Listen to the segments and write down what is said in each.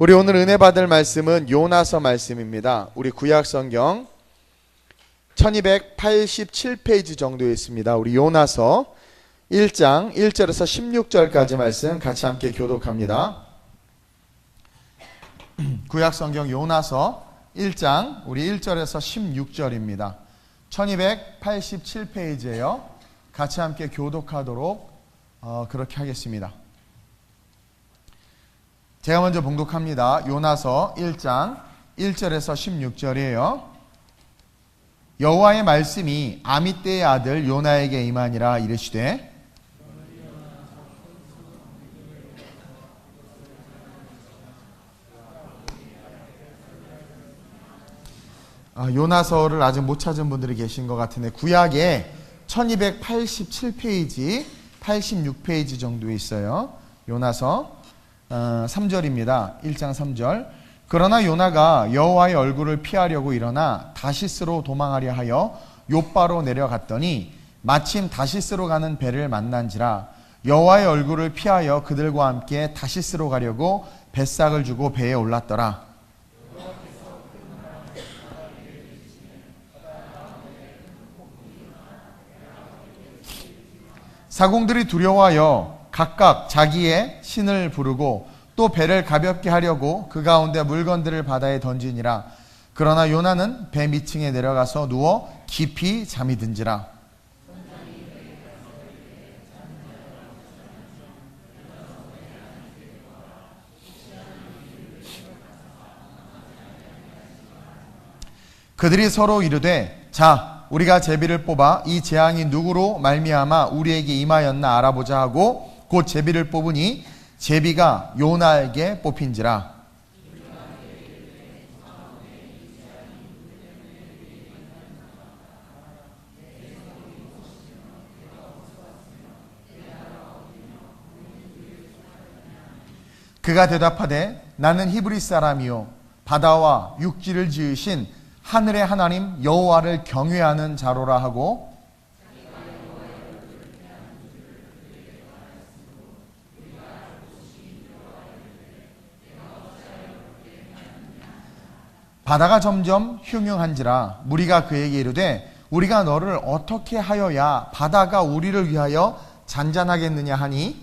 우리 오늘 은혜 받을 말씀은 요나서 말씀입니다. 우리 구약 성경 1287페이지 정도에 있습니다. 우리 요나서 1장 1절에서 16절까지 말씀 같이 함께 교독합니다. 구약 성경 요나서 1장 우리 1절에서 16절입니다. 1287페이지예요. 같이 함께 교독하도록 그렇게 하겠습니다. 제가 먼저 봉독합니다. 요나서 1장 1절에서 16절이에요. 여호와의 말씀이 아미떼의 아들 요나에게 임하니라. 이르시되 요나서를 아직 못 찾은 분들이 계신 것 같은데 구약에 1287페이지 86페이지 정도에 있어요. 요나서 3절입니다. 1장 3절. 그러나 요나가 여호와의 얼굴을 피하려고 일어나 다시스로 도망하려 하여 욥바로 내려갔더니 마침 다시스로 가는 배를 만난지라. 여호와의 얼굴을 피하여 그들과 함께 다시스로 가려고 뱃삭을 주고 배에 올랐더라. 사공들이 두려워하여 각각 자기의 신을 부르고 또 배를 가볍게 하려고 그 가운데 물건들을 바다에 던지니라. 그러나 요나는 배 밑층에 내려가서 누워 깊이 잠이 든지라. 그들이 서로 이르되 자 우리가 제비를 뽑아 이 재앙이 누구로 말미암아 우리에게 임하였나 알아보자 하고 곧 제비를 뽑으니 제비가 요나에게 뽑힌지라. 그가 대답하되 나는 히브리 사람이요 바다와 육지를 지으신 하늘의 하나님 여호와를 경외하는 자로라 하고 바다가 점점 흉흉한지라. 무리가 그에게 이르되 우리가 너를 어떻게 하여야 바다가 우리를 위하여 잔잔하겠느냐 하니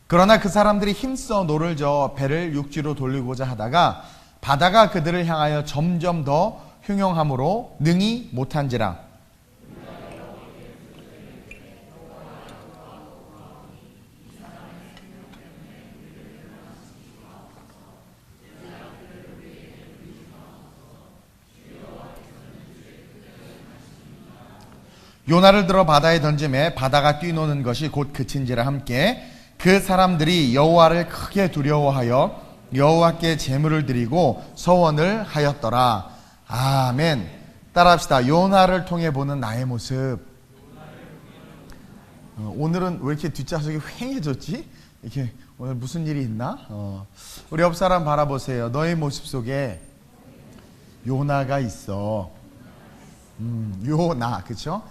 그러나 그 사람들이 힘써 노를 저어 배를 육지로 돌리고자 하다가 바다가 그들을 향하여 점점 더 흉흉함으로 능히 못한지라. 요나를 들어 바다에 던짐에 바다가 뛰노는 것이 곧 그친지라. 함께 그 사람들이 여호와를 크게 두려워하여 여호와께 제물을 드리고 서원을 하였더라. 아멘. 따라합시다. 요나를 통해 보는 나의 모습. 오늘은 왜 이렇게 뒷좌석이 휑해졌지? 이렇게 오늘 무슨 일이 있나? 우리 옆 사람 바라보세요. 너의 모습 속에 요나가 있어. 요나, 그렇죠?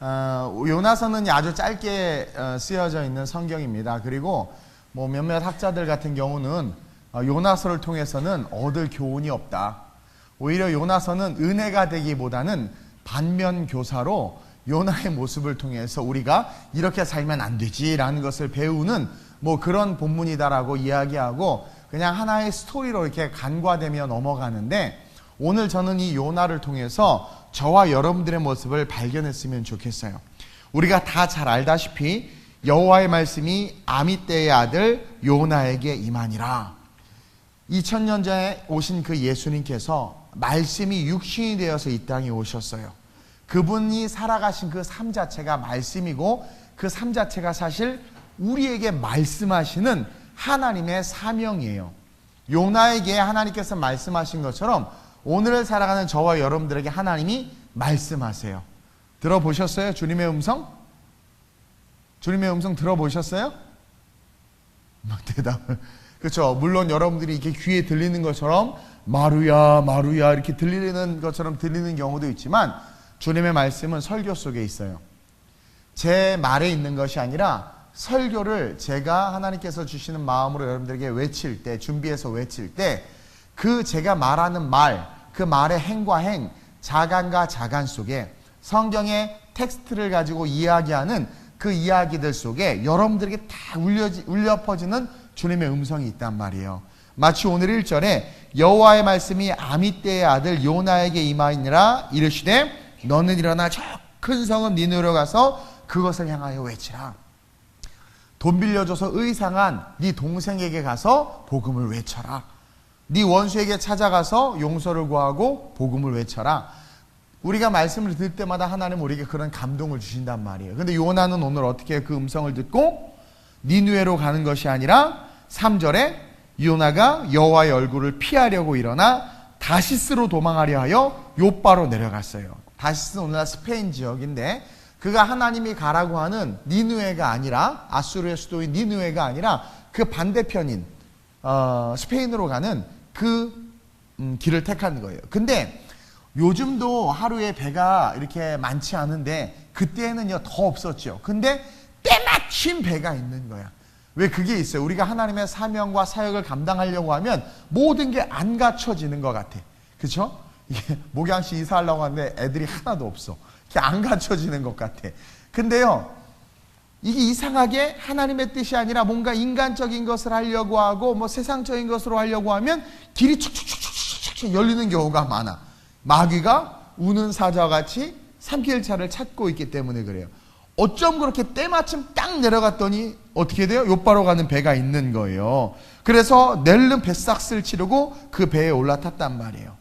요나서는 아주 짧게 쓰여져 있는 성경입니다. 그리고 뭐 몇몇 학자들 같은 경우는 요나서를 통해서는 얻을 교훈이 없다. 오히려 요나서는 은혜가 되기보다는 반면 교사로 요나의 모습을 통해서 우리가 이렇게 살면 안 되지라는 것을 배우는 뭐 그런 본문이다라고 이야기하고 그냥 하나의 스토리로 이렇게 간과되며 넘어가는데 오늘 저는 이 요나를 통해서 저와 여러분들의 모습을 발견했으면 좋겠어요. 우리가 다 잘 알다시피 여호와의 말씀이 아미떼의 아들 요나에게 임하니라. 2000년 전에 오신 그 예수님께서 말씀이 육신이 되어서 이 땅에 오셨어요. 그분이 살아가신 그 삶 자체가 말씀이고 그 삶 자체가 사실 우리에게 말씀하시는 하나님의 사명이에요. 요나에게 하나님께서 말씀하신 것처럼 오늘을 살아가는 저와 여러분들에게 하나님이 말씀하세요. 들어보셨어요? 주님의 음성? 주님의 음성 들어보셨어요? 대답을 그렇죠. 물론 여러분들이 이렇게 귀에 들리는 것처럼 마루야 마루야 이렇게 들리는 것처럼 들리는 경우도 있지만 주님의 말씀은 설교 속에 있어요. 제 말에 있는 것이 아니라 설교를 제가 하나님께서 주시는 마음으로 여러분들에게 외칠 때, 준비해서 외칠 때 그 제가 말하는 말, 그 말의 행과 행, 자간과 자간 속에 성경의 텍스트를 가지고 이야기하는 그 이야기들 속에 여러분들에게 다 울려 퍼지는 주님의 음성이 있단 말이에요. 마치 오늘 1절에 여호와의 말씀이 아미떼의 아들 요나에게 임하니라 이르시되 너는 일어나 저 큰 성읍 니느웨로 가서 그것을 향하여 외치라. 돈 빌려줘서 의상한 네 동생에게 가서 복음을 외쳐라. 네 원수에게 찾아가서 용서를 구하고 복음을 외쳐라. 우리가 말씀을 들을 때마다 하나님 우리에게 그런 감동을 주신단 말이에요. 근데 요나는 오늘 어떻게 그 음성을 듣고 니느웨로 가는 것이 아니라 3절에 요나가 여호와의 얼굴을 피하려고 일어나 다시스로 도망하려 하여 요바로 내려갔어요. 다시스는 오늘날 스페인 지역인데 그가 하나님이 가라고 하는 니느웨가 아니라 아수르의 수도인 니느웨가 아니라 그 반대편인 스페인으로 가는 그 길을 택한 거예요. 근데 요즘도 하루에 배가 이렇게 많지 않은데 그때는요 더 없었죠. 근데 때마침 배가 있는 거야. 왜 그게 있어요? 우리가 하나님의 사명과 사역을 감당하려고 하면 모든 게 안 갖춰지는 것 같아. 그렇죠? 이게 목양시 이사하려고 하는데 애들이 하나도 없어. 이게 안 갖춰지는 것 같아. 근데요 이게 이상하게 하나님의 뜻이 아니라 뭔가 인간적인 것을 하려고 하고 뭐 세상적인 것으로 하려고 하면 길이 축축축축축 열리는 경우가 많아. 마귀가 우는 사자같이 삼킬차를 찾고 있기 때문에 그래요. 어쩜 그렇게 때마침 딱 내려갔더니 어떻게 돼요? 요바로 가는 배가 있는 거예요. 그래서 낼름 뱃삭스를 치르고 그 배에 올라탔단 말이에요.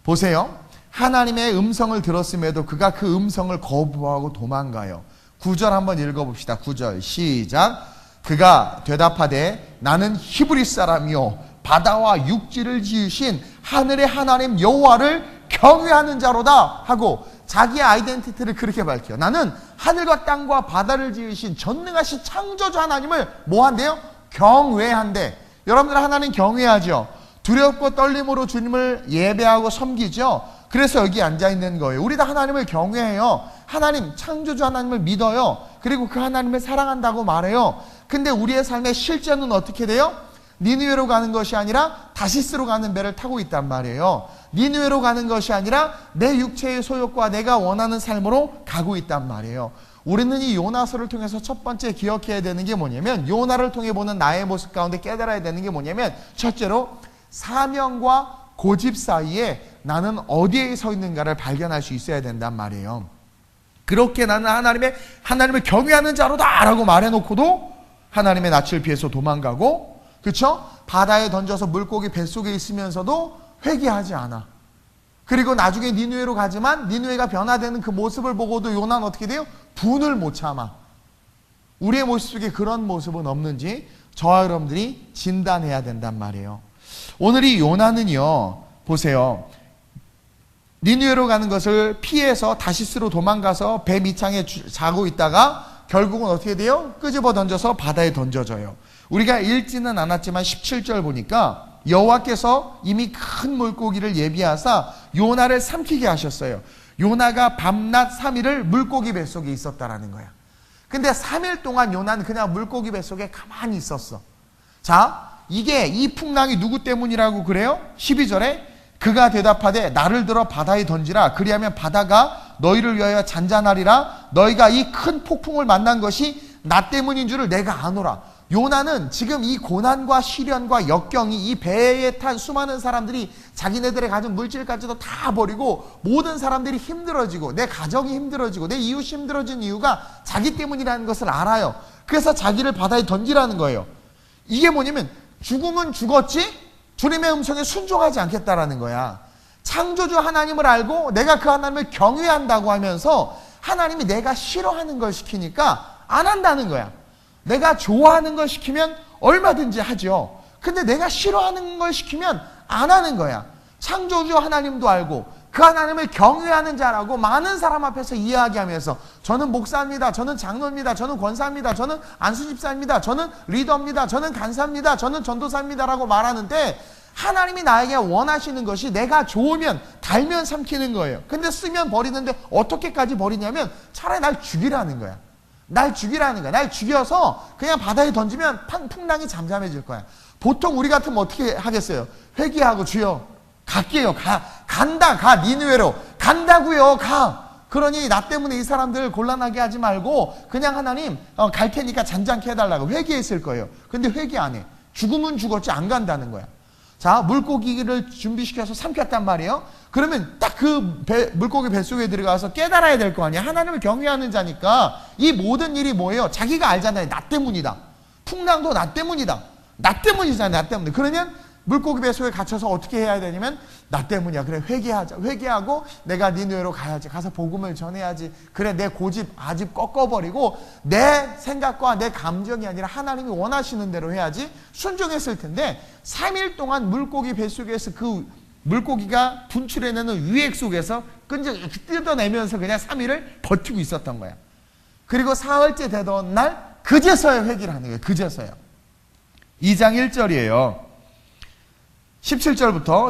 보세요. 하나님의 음성을 들었음에도 그가 그 음성을 거부하고 도망가요. 9절 한번 읽어봅시다. 9절 시작. 그가 대답하되 나는 히브리 사람이요 바다와 육지를 지으신 하늘의 하나님 여호와를 경외하는 자로다 하고 자기의 아이덴티티를 그렇게 밝혀요. 나는 하늘과 땅과 바다를 지으신 전능하신 창조주 하나님을 뭐 한대요? 경외한대. 여러분들 하나님 경외하죠. 두렵고 떨림으로 주님을 예배하고 섬기죠. 그래서 여기 앉아있는 거예요. 우리 다 하나님을 경외해요. 하나님, 창조주 하나님을 믿어요. 그리고 그 하나님을 사랑한다고 말해요. 근데 우리의 삶의 실제는 어떻게 돼요? 니느웨로 가는 것이 아니라 다시스로 가는 배를 타고 있단 말이에요. 니느웨로 가는 것이 아니라 내 육체의 소욕과 내가 원하는 삶으로 가고 있단 말이에요. 우리는 이 요나서를 통해서 첫 번째 기억해야 되는 게 뭐냐면 요나를 통해 보는 나의 모습 가운데 깨달아야 되는 게 뭐냐면 첫째로 사명과 고집 사이에 나는 어디에 서 있는가를 발견할 수 있어야 된단 말이에요. 그렇게 나는 하나님을 경외하는 자로다 라고 말해놓고도 하나님의 낯을 피해서 도망가고, 그렇죠? 바다에 던져서 물고기 뱃속에 있으면서도 회개하지 않아. 그리고 나중에 니느웨로 가지만 니느웨가 변화되는 그 모습을 보고도 요나는 어떻게 돼요? 분을 못 참아. 우리의 모습 속에 그런 모습은 없는지 저와 여러분들이 진단해야 된단 말이에요. 오늘 이 요나는요, 보세요. 니느웨로 가는 것을 피해서 다시스로 도망가서 배 밑창에 자고 있다가 결국은 어떻게 돼요? 끄집어 던져서 바다에 던져져요. 우리가 읽지는 않았지만 17절 보니까 여호와께서 이미 큰 물고기를 예비하사 요나를 삼키게 하셨어요. 요나가 밤낮 3일을 물고기 뱃속에 있었다라는 거야. 근데 3일 동안 요나는 그냥 물고기 뱃속에 가만히 있었어. 자, 이 풍랑이 누구 때문이라고 그래요? 12절에 그가 대답하되 나를 들어 바다에 던지라. 그리하면 바다가 너희를 위하여 잔잔하리라. 너희가 이 큰 폭풍을 만난 것이 나 때문인 줄을 내가 아노라. 요나는 지금 이 고난과 시련과 역경이 이 배에 탄 수많은 사람들이 자기네들의 가진 물질까지도 다 버리고 모든 사람들이 힘들어지고 내 가정이 힘들어지고 내 이웃이 힘들어진 이유가 자기 때문이라는 것을 알아요. 그래서 자기를 바다에 던지라는 거예요. 이게 뭐냐면 죽으면 죽었지 주님의 음성에 순종하지 않겠다라는 거야. 창조주 하나님을 알고 내가 그 하나님을 경외한다고 하면서 하나님이 내가 싫어하는 걸 시키니까 안 한다는 거야. 내가 좋아하는 걸 시키면 얼마든지 하죠. 근데 내가 싫어하는 걸 시키면 안 하는 거야. 창조주 하나님도 알고 그 하나님을 경외하는 자라고 많은 사람 앞에서 이야기하면서 저는 목사입니다. 저는 장로입니다. 저는 권사입니다. 저는 안수집사입니다. 저는 리더입니다. 저는 간사입니다. 저는 전도사입니다. 라고 말하는데 하나님이 나에게 원하시는 것이 내가 좋으면 달면 삼키는 거예요. 근데 쓰면 버리는데 어떻게까지 버리냐면 차라리 날 죽이라는 거야. 날 죽이라는 거야. 날 죽여서 그냥 바다에 던지면 풍랑이 잠잠해질 거야. 보통 우리 같으면 어떻게 하겠어요? 회개하고 주여 갈게요. 간다. 가. 니느웨로. 간다고요. 가. 그러니 나 때문에 이 사람들 곤란하게 하지 말고 그냥 하나님 갈 테니까 잔잔케 해달라고 회개했을 거예요. 근데 회개 안 해. 죽으면 죽었지 안 간다는 거야. 자, 물고기를 준비시켜서 삼켰단 말이에요. 그러면 딱 그 물고기 뱃속에 들어가서 깨달아야 될 거 아니야. 하나님을 경외하는 자니까 이 모든 일이 뭐예요? 자기가 알잖아요. 나 때문이다. 풍랑도 나 때문이다. 나 때문이잖아요. 나 때문에. 그러면 물고기 뱃속에 갇혀서 어떻게 해야 되냐면 나 때문이야. 그래 회개하자. 회개하고 내가 니느웨로 가야지. 가서 복음을 전해야지. 그래 내 고집 아집 꺾어버리고 내 생각과 내 감정이 아니라 하나님이 원하시는 대로 해야지. 순종했을 텐데 3일 동안 물고기 뱃속에서 그 물고기가 분출해내는 유액 속에서 끈적이 뜯어내면서 그냥 3일을 버티고 있었던 거야. 그리고 사흘째 되던 날 그제서야 회개를 하는 거예요. 그제서야. 2장 1절이에요. 17절부터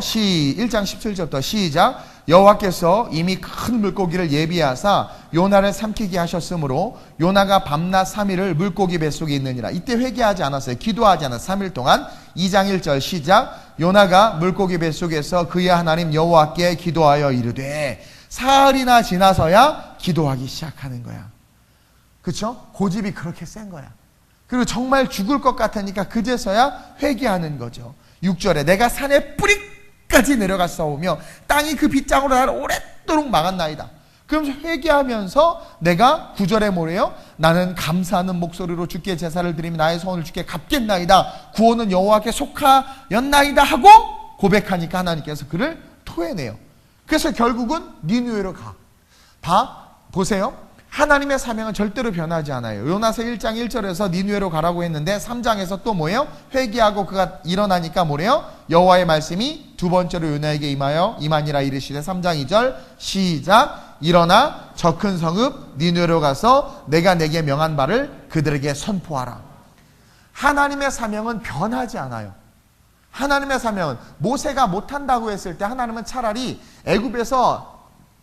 1장 17절부터 시작. 여호와께서 이미 큰 물고기를 예비하사 요나를 삼키게 하셨으므로 요나가 밤낮 3일을 물고기 뱃속에 있느니라. 이때 회개하지 않았어요. 기도하지 않았어요. 3일 동안. 2장 1절 시작. 요나가 물고기 뱃속에서 그의 하나님 여호와께 기도하여 이르되 사흘이나 지나서야 기도하기 시작하는 거야. 그렇죠? 고집이 그렇게 센 거야. 그리고 정말 죽을 것 같으니까 그제서야 회개하는 거죠. 6절에 내가 산의 뿌리까지 내려가 싸우며 땅이 그 빗장으로 나를 오랫도록 막았나이다. 그러면서 회개하면서 내가 9절에 뭐래요? 나는 감사하는 목소리로 주께 제사를 드리며 나의 소원을 주께 갚겠나이다. 구원은 여호와께 속하였나이다 하고 고백하니까 하나님께서 그를 토해내요. 그래서 결국은 니느웨로 가. 보세요. 하나님의 사명은 절대로 변하지 않아요. 요나서 1장 1절에서 니느웨로 가라고 했는데 3장에서 또 뭐예요? 회개하고 그가 일어나니까 뭐래요? 여호와의 말씀이 두 번째로 요나에게 임하니라 이르시되 3장 2절 시작. 일어나 저 큰 성읍 니느웨로 가서 내가 내게 명한 바를 그들에게 선포하라. 하나님의 사명은 변하지 않아요. 하나님의 사명은 모세가 못한다고 했을 때 하나님은 차라리 애굽에서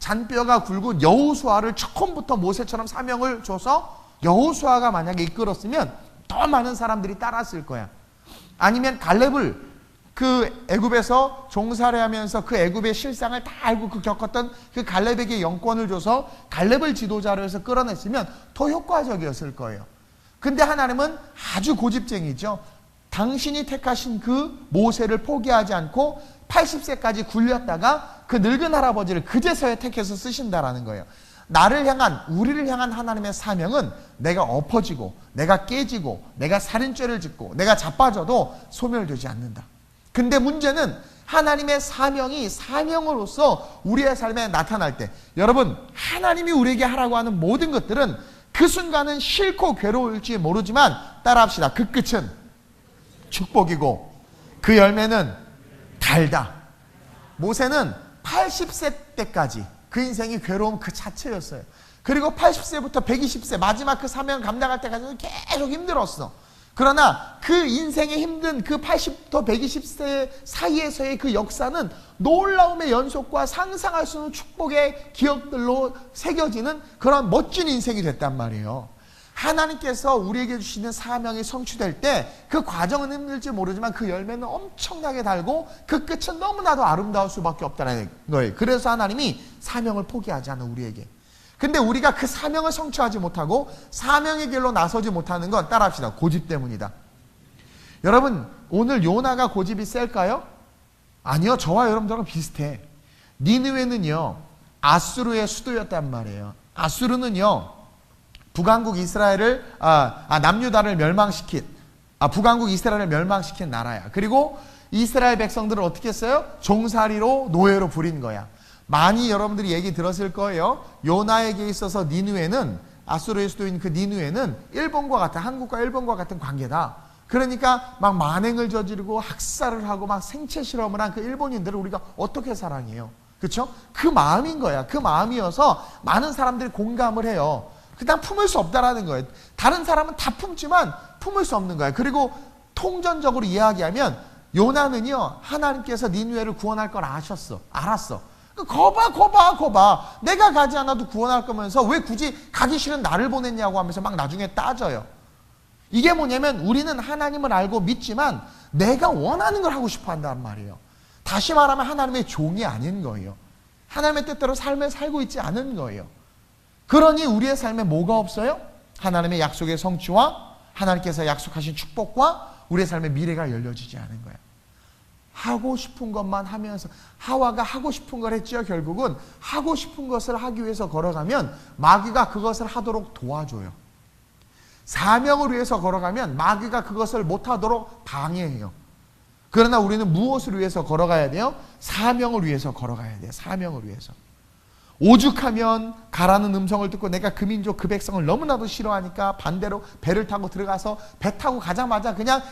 잔뼈가 굵은 여호수아를 처음부터 모세처럼 사명을 줘서 여호수아가 만약에 이끌었으면 더 많은 사람들이 따랐을 거야. 아니면 갈렙을 그 애굽에서 종살이하면서 그 애굽의 실상을 다 알고 그 겪었던 그 갈렙에게 영권을 줘서 갈렙을 지도자로 해서 끌어냈으면 더 효과적이었을 거예요. 근데 하나님은 아주 고집쟁이죠. 당신이 택하신 그 모세를 포기하지 않고 80세까지 굴렸다가 그 늙은 할아버지를 그제서야 택해서 쓰신다라는 거예요. 나를 향한, 우리를 향한 하나님의 사명은 내가 엎어지고 내가 깨지고 내가 살인죄를 짓고 내가 자빠져도 소멸되지 않는다. 근데 문제는 하나님의 사명이 사명으로서 우리의 삶에 나타날 때, 여러분 하나님이 우리에게 하라고 하는 모든 것들은 그 순간은 싫고 괴로울지 모르지만 따라합시다. 그 끝은 축복이고 그 열매는 달다. 모세는 80세 때까지 그 인생이 괴로움 그 자체였어요. 그리고 80세부터 120세 마지막 그 사명 감당할 때까지는 계속 힘들었어. 그러나 그 인생의 힘든 그 80부터 120세 사이에서의 그 역사는 놀라움의 연속과 상상할 수 없는 축복의 기억들로 새겨지는 그런 멋진 인생이 됐단 말이에요. 하나님께서 우리에게 주시는 사명이 성취될 때 그 과정은 힘들지 모르지만 그 열매는 엄청나게 달고 그 끝은 너무나도 아름다울 수밖에 없다는 거예요. 그래서 하나님이 사명을 포기하지 않아 우리에게. 근데 우리가 그 사명을 성취하지 못하고 사명의 길로 나서지 못하는 건 따라합시다. 고집 때문이다. 여러분 오늘 요나가 고집이 셀까요? 아니요. 저와 여러분들은 비슷해. 니느웨는요 아수르의 수도였단 말이에요. 아수르는요 북왕국 이스라엘을 남유다를 멸망시킨 북왕국 이스라엘을 멸망시킨 나라야. 그리고 이스라엘 백성들을 어떻게 했어요? 종살이로 노예로 부린 거야. 많이 여러분들이 얘기 들었을 거예요. 요나에게 있어서 니느웨는 아수르의 수도인 그 니느웨는 일본과 같은 한국과 일본과 같은 관계다. 그러니까 막 만행을 저지르고 학살을 하고 막 생체 실험을 한 그 일본인들을 우리가 어떻게 사랑해요? 그렇죠? 그 마음인 거야. 그 마음이어서 많은 사람들이 공감을 해요. 그냥 품을 수 없다라는 거예요. 다른 사람은 다 품지만 품을 수 없는 거야. 그리고 통전적으로 이야기하면 요나는요, 하나님께서 니느웨를 구원할 걸 알았어. 거봐. 내가 가지 않아도 구원할 거면서 왜 굳이 가기 싫은 나를 보냈냐고 하면서 막 나중에 따져요. 이게 뭐냐면 우리는 하나님을 알고 믿지만 내가 원하는 걸 하고 싶어 한단 말이에요. 다시 말하면 하나님의 종이 아닌 거예요. 하나님의 뜻대로 삶을 살고 있지 않은 거예요. 그러니 우리의 삶에 뭐가 없어요? 하나님의 약속의 성취와 하나님께서 약속하신 축복과 우리의 삶의 미래가 열려지지 않은 거예요. 하고 싶은 것만 하면서, 하와가 하고 싶은 걸 했죠. 결국은 하고 싶은 것을 하기 위해서 걸어가면 마귀가 그것을 하도록 도와줘요. 사명을 위해서 걸어가면 마귀가 그것을 못하도록 방해해요. 그러나 우리는 무엇을 위해서 걸어가야 돼요? 사명을 위해서 걸어가야 돼요. 사명을 위해서. 오죽하면 가라는 음성을 듣고 내가 그 민족 그 백성을 너무나도 싫어하니까 반대로 배를 타고 들어가서 배 타고 가자마자 그냥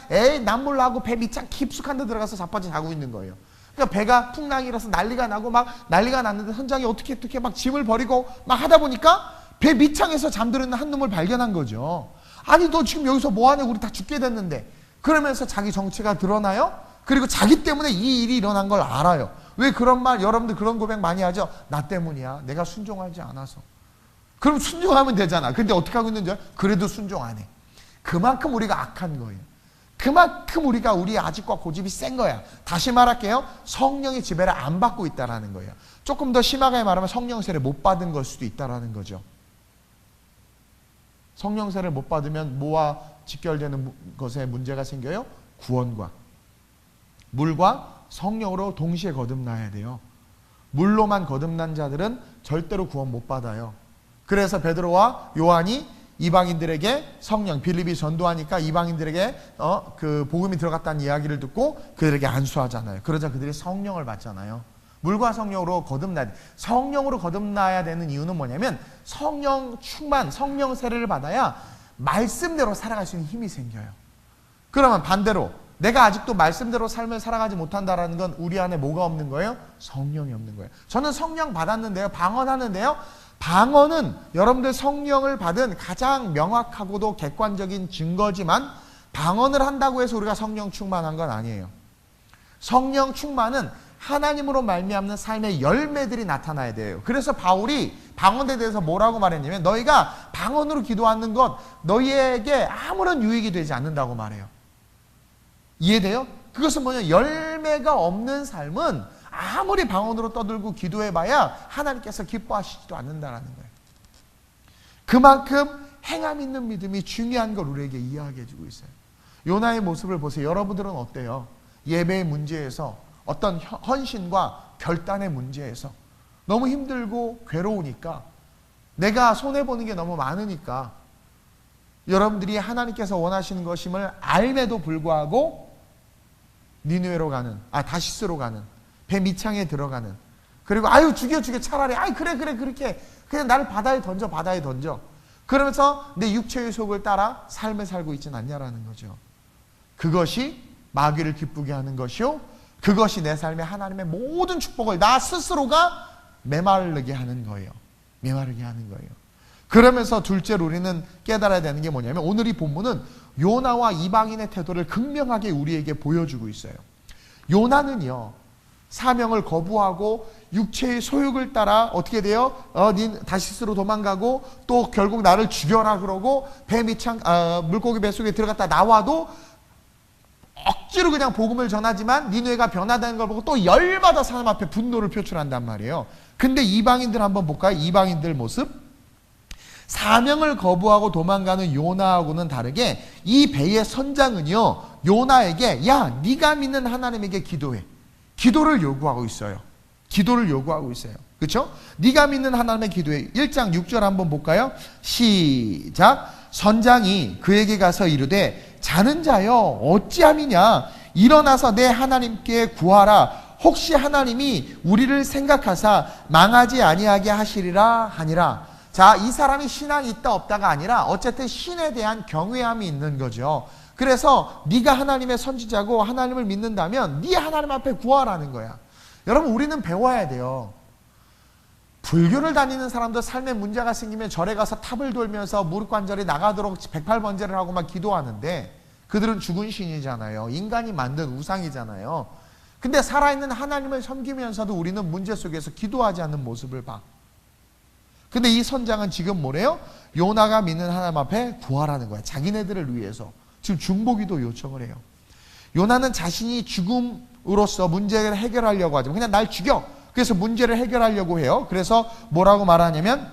난 몰라 하고 배 밑창 깊숙한 데 들어가서 자빠져 자고 있는 거예요. 그러니까 배가 풍랑이라서 난리가 나고 막 난리가 났는데 현장에 어떻게 막 짐을 버리고 막 하다 보니까 배 밑창에서 잠들어 있는 한 놈을 발견한 거죠. 아니 너 지금 여기서 뭐하냐, 우리 다 죽게 됐는데. 그러면서 자기 정체가 드러나요. 그리고 자기 때문에 이 일이 일어난 걸 알아요. 왜 그런 말, 여러분들 그런 고백 많이 하죠? 나 때문이야. 내가 순종하지 않아서. 그럼 순종하면 되잖아. 근데 어떻게 하고 있는지 알아요? 그래도 순종 안 해. 그만큼 우리가 악한 거예요. 그만큼 우리가 우리의 아집과 고집이 센 거야. 다시 말할게요. 성령의 지배를 안 받고 있다라는 거예요. 조금 더 심하게 말하면 성령 세례 못 받은 걸 수도 있다라는 거죠. 성령 세례를 못 받으면 뭐와 직결되는 것에 문제가 생겨요? 구원과 물과 성령으로 동시에 거듭나야 돼요. 물로만 거듭난 자들은 절대로 구원 못 받아요. 그래서 베드로와 요한이 이방인들에게 성령, 빌립이 전도하니까 이방인들에게 그 복음이 들어갔다는 이야기를 듣고 그들에게 안수하잖아요. 그러자 그들이 성령을 받잖아요. 물과 성령으로 거듭나야 돼. 성령으로 거듭나야 되는 이유는 뭐냐면 성령 충만, 성령 세례를 받아야 말씀대로 살아갈 수 있는 힘이 생겨요. 그러면 반대로 내가 아직도 말씀대로 삶을 살아가지 못한다는 건 우리 안에 뭐가 없는 거예요? 성령이 없는 거예요. 저는 성령 받았는데요. 방언하는데요. 방언은 여러분들 성령을 받은 가장 명확하고도 객관적인 증거지만 방언을 한다고 해서 우리가 성령 충만한 건 아니에요. 성령 충만은 하나님으로 말미암는 삶의 열매들이 나타나야 돼요. 그래서 바울이 방언에 대해서 뭐라고 말했냐면 너희가 방언으로 기도하는 것 너희에게 아무런 유익이 되지 않는다고 말해요. 이해돼요? 그것은 뭐냐? 열매가 없는 삶은 아무리 방언으로 떠들고 기도해봐야 하나님께서 기뻐하시지도 않는다라는 거예요. 그만큼 행함 있는 믿음이 중요한 걸 우리에게 이야기해 주고 있어요. 요나의 모습을 보세요. 여러분들은 어때요? 예배의 문제에서 어떤 헌신과 결단의 문제에서 너무 힘들고 괴로우니까 내가 손해보는 게 너무 많으니까 여러분들이 하나님께서 원하시는 것임을 알매도 불구하고 니느웨로 가는, 다시스로 가는, 배 밑창에 들어가는, 그리고 죽여 차라리 그래 그렇게 그냥 나를 바다에 던져 그러면서 내 육체의 속을 따라 삶을 살고 있지는 않냐라는 거죠. 그것이 마귀를 기쁘게 하는 것이요 그것이 내 삶에 하나님의 모든 축복을 나 스스로가 메마르게 하는 거예요. 메마르게 하는 거예요. 그러면서 둘째로 우리는 깨달아야 되는 게 뭐냐면 오늘 이 본문은 요나와 이방인의 태도를 극명하게 우리에게 보여주고 있어요. 요나는요 사명을 거부하고 육체의 소욕을 따라 어떻게 돼요? 다시스로 도망가고 또 결국 나를 죽여라 그러고 배 밑창 물고기 뱃속에 들어갔다 나와도 억지로 그냥 복음을 전하지만 니느웨가 변화되는 걸 보고 또 열받아 사람 앞에 분노를 표출한단 말이에요. 근데 이방인들 한번 볼까요? 이방인들 모습. 사명을 거부하고 도망가는 요나하고는 다르게 이 배의 선장은요 요나에게 야 네가 믿는 하나님에게 기도해. 기도를 요구하고 있어요. 기도를 요구하고 있어요. 그렇죠? 네가 믿는 하나님의 기도해. 1장 6절 한번 볼까요? 시작. 선장이 그에게 가서 이르되 자는 자여 어찌함이냐 일어나서 내 하나님께 구하라. 혹시 하나님이 우리를 생각하사 망하지 아니하게 하시리라 하니라. 자, 이 사람이 신앙이 있다 없다가 아니라 어쨌든 신에 대한 경외함이 있는 거죠. 그래서 네가 하나님의 선지자고 하나님을 믿는다면 네 하나님 앞에 구하라는 거야. 여러분 우리는 배워야 돼요. 불교를 다니는 사람도 삶에 문제가 생기면 절에 가서 탑을 돌면서 무릎 관절이 나가도록 108번제를 하고 막 기도하는데 그들은 죽은 신이잖아요. 인간이 만든 우상이잖아요. 근데 살아있는 하나님을 섬기면서도 우리는 문제 속에서 기도하지 않는 모습을 봐. 근데 이 선장은 지금 뭐래요? 요나가 믿는 하나님 앞에 구하라는 거야. 자기네들을 위해서. 지금 중보기도 요청을 해요. 요나는 자신이 죽음으로써 문제를 해결하려고 하지만 그냥 날 죽여. 그래서 문제를 해결하려고 해요. 그래서 뭐라고 말하냐면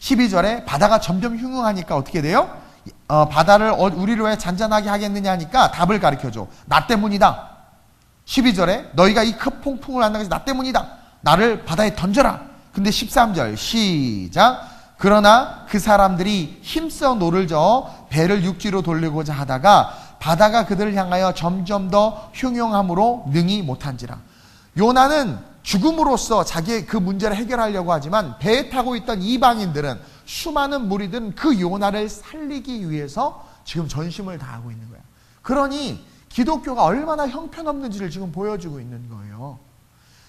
12절에 바다가 점점 흉흉하니까 어떻게 돼요? 바다를 우리로 왜 잔잔하게 하겠느냐 하니까 답을 가르쳐줘. 나 때문이다. 12절에 너희가 이 큰 폭풍을 한다고 해서 나 때문이다. 나를 바다에 던져라. 근데 13절 시작. 그러나 그 사람들이 힘써 노를 저어 배를 육지로 돌리고자 하다가 바다가 그들을 향하여 점점 더 흉흉함으로 능히 못한지라. 요나는 죽음으로써 자기의 그 문제를 해결하려고 하지만 배에 타고 있던 이방인들은 수많은 무리들은 그 요나를 살리기 위해서 지금 전심을 다하고 있는 거야. 그러니 기독교가 얼마나 형편없는지를 지금 보여주고 있는 거예요.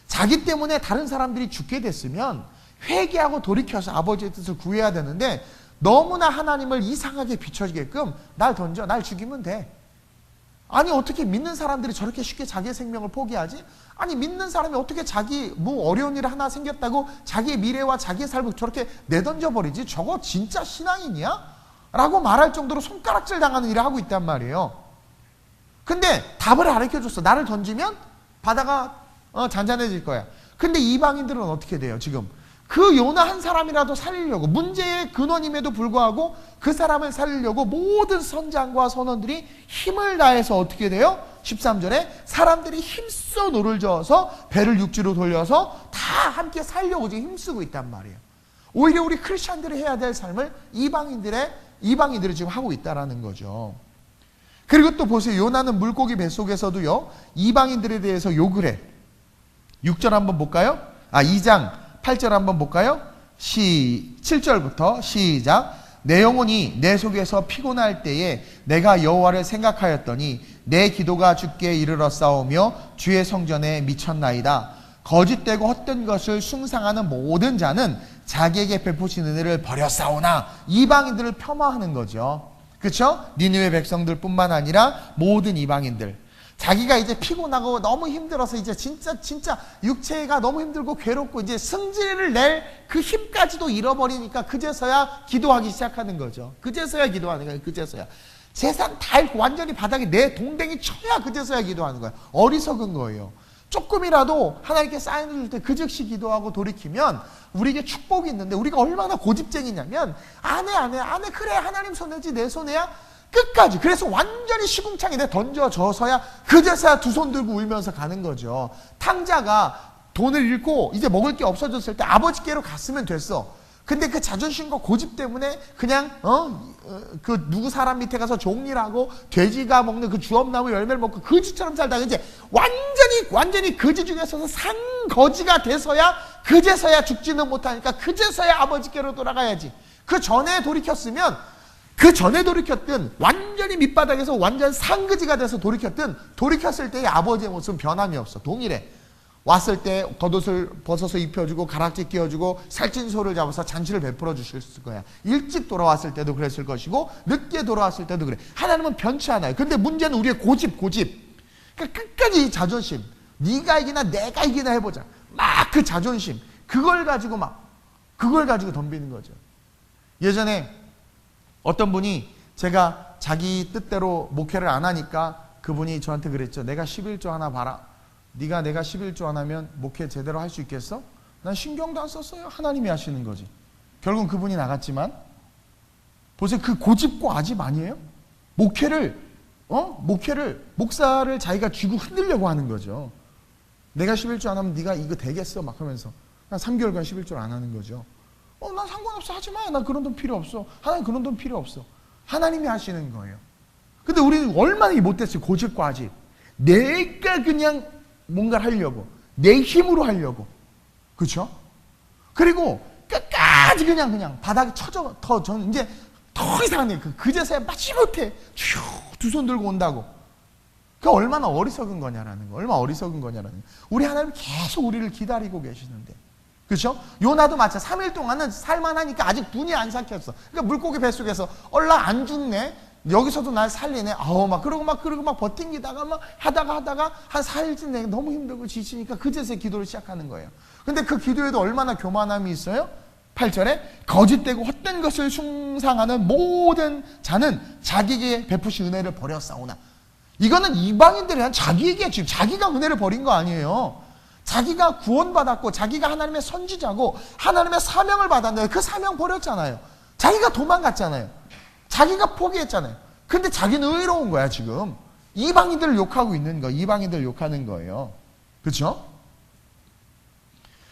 자기 때문에 다른 사람들이 죽게 됐으면 회개하고 돌이켜서 아버지의 뜻을 구해야 되는데 너무나 하나님을 이상하게 비춰지게끔 날 던져, 날 죽이면 돼. 아니 어떻게 믿는 사람들이 저렇게 쉽게 자기의 생명을 포기하지? 아니 믿는 사람이 어떻게 자기 뭐 어려운 일 하나 생겼다고 자기의 미래와 자기의 삶을 저렇게 내던져버리지? 저거 진짜 신앙이냐? 라고 말할 정도로 손가락질 당하는 일을 하고 있단 말이에요. 근데 답을 가르쳐줬어. 나를 던지면 바다가 잔잔해질 거야. 근데 이방인들은 어떻게 돼요 지금? 그 요나 한 사람이라도 살리려고 문제의 근원임에도 불구하고 그 사람을 살리려고 모든 선장과 선원들이 힘을 다해서 어떻게 돼요? 13절에 사람들이 힘써 노를 저어서 배를 육지로 돌려서 다 함께 살려고 지금 힘쓰고 있단 말이에요. 오히려 우리 크리스찬들이 해야 될 삶을 이방인들이 지금 하고 있다라는 거죠. 그리고 또 보세요. 요나는 물고기 뱃속에서도요 이방인들에 대해서 욕을 해. 6절 한번 볼까요? 2장 8절 한번 볼까요? 7절부터 시작. 내 영혼이 내 속에서 피곤할 때에 내가 여호와를 생각하였더니 내 기도가 주께 이르렀사오며 주의 성전에 미쳤나이다. 거짓되고 헛된 것을 숭상하는 모든 자는 자기에게 베푸신 은혜를 버렸사오나. 이방인들을 폄하하는 거죠. 그렇죠? 니느웨 백성들 뿐만 아니라 모든 이방인들. 자기가 이제 피곤하고 너무 힘들어서 이제 진짜 육체가 너무 힘들고 괴롭고 이제 승질을 낼 그 힘까지도 잃어버리니까 그제서야 기도하기 시작하는 거죠. 그제서야 기도하는 거예요. 그제서야. 재산 다 잃고 완전히 바닥에 내 동댕이 쳐야 그제서야 기도하는 거예요. 어리석은 거예요. 조금이라도 하나님께 사인을 줄 때 그 즉시 기도하고 돌이키면 우리에게 축복이 있는데 우리가 얼마나 고집쟁이냐면 안 해 그래 하나님 손해지 내 손해야 끝까지. 그래서 완전히 시궁창에 내 던져져서야 그제서야 두 손 들고 울면서 가는 거죠. 탕자가 돈을 잃고 이제 먹을 게 없어졌을 때 아버지께로 갔으면 됐어. 근데 그 자존심과 고집 때문에 그냥 그 누구 사람 밑에 가서 종일하고 돼지가 먹는 그 주엄나무 열매를 먹고 거지처럼 살다가 이제 완전히 거지 중에서 산 거지가 돼서야 그제서야 죽지는 못하니까 그제서야 아버지께로 돌아가야지. 그 전에 돌이켰으면 그 전에 돌이켰든 완전히 밑바닥에서 완전 상그지가 돼서 돌이켰을 때의 아버지의 모습은 변함이 없어. 동일해. 왔을 때 겉옷을 벗어서 입혀주고 가락지 끼워주고 살찐 소를 잡아서 잔치를 베풀어 주실 거야. 일찍 돌아왔을 때도 그랬을 것이고 늦게 돌아왔을 때도 그래. 하나님은 변치 않아요. 근데 문제는 우리의 고집. 그러니까 끝까지 이 자존심. 네가 이기나 내가 이기나 해보자. 막 그 자존심. 그걸 가지고 덤비는 거죠. 예전에 어떤 분이 제가 자기 뜻대로 목회를 안 하니까 그분이 저한테 그랬죠. 내가 11조 하나 봐라. 네가 내가 11조 안 하면 목회 제대로 할 수 있겠어? 난 신경도 안 썼어요. 하나님이 하시는 거지. 결국은 그분이 나갔지만 보세요. 그 고집과 아집 아니에요? 목사를 자기가 쥐고 흔들려고 하는 거죠. 내가 11조 안 하면 네가 이거 되겠어? 막 하면서 난 3개월간 11조를 안 하는 거죠. 난 상관없어. 하지 마. 난 그런 돈 필요 없어. 하나님 그런 돈 필요 없어. 하나님이 하시는 거예요. 근데 우리는 얼마나 못됐어요. 고집과 아집. 내가 그냥 뭔가를 하려고. 내 힘으로 하려고. 그렇죠? 그리고 끝까지 그냥 바닥에 쳐져. 저는 이제 더 이상해. 그제서야 마지못해 두 손 들고 온다고. 그 얼마나 어리석은 거냐라는 거. 우리 하나님 계속 우리를 기다리고 계시는데. 그렇죠? 요나도 마찬가지. 3일 동안은 살만하니까 아직 분이 안 삭혔어. 그러니까 물고기 뱃속에서 얼라 안 죽네. 여기서도 날 살리네. 막 그러고 막 버팅기다가 막 하다가 한 4일째 내가 너무 힘들고 지치니까 그제서야 기도를 시작하는 거예요. 근데 그 기도에도 얼마나 교만함이 있어요? 8절에 거짓되고 헛된 것을 숭상하는 모든 자는 자기에게 베푸신 은혜를 버렸사오나. 이거는 이방인들이 한 자기에게 지금 자기가 은혜를 버린 거 아니에요. 자기가 구원받았고 자기가 하나님의 선지자고 하나님의 사명을 받았는데 그 사명 버렸잖아요. 자기가 도망갔잖아요. 자기가 포기했잖아요. 근데 자기는 의로운 거야 지금. 이방인들을 욕하고 있는 거예요. 이방인들을 욕하는 거예요. 그렇죠?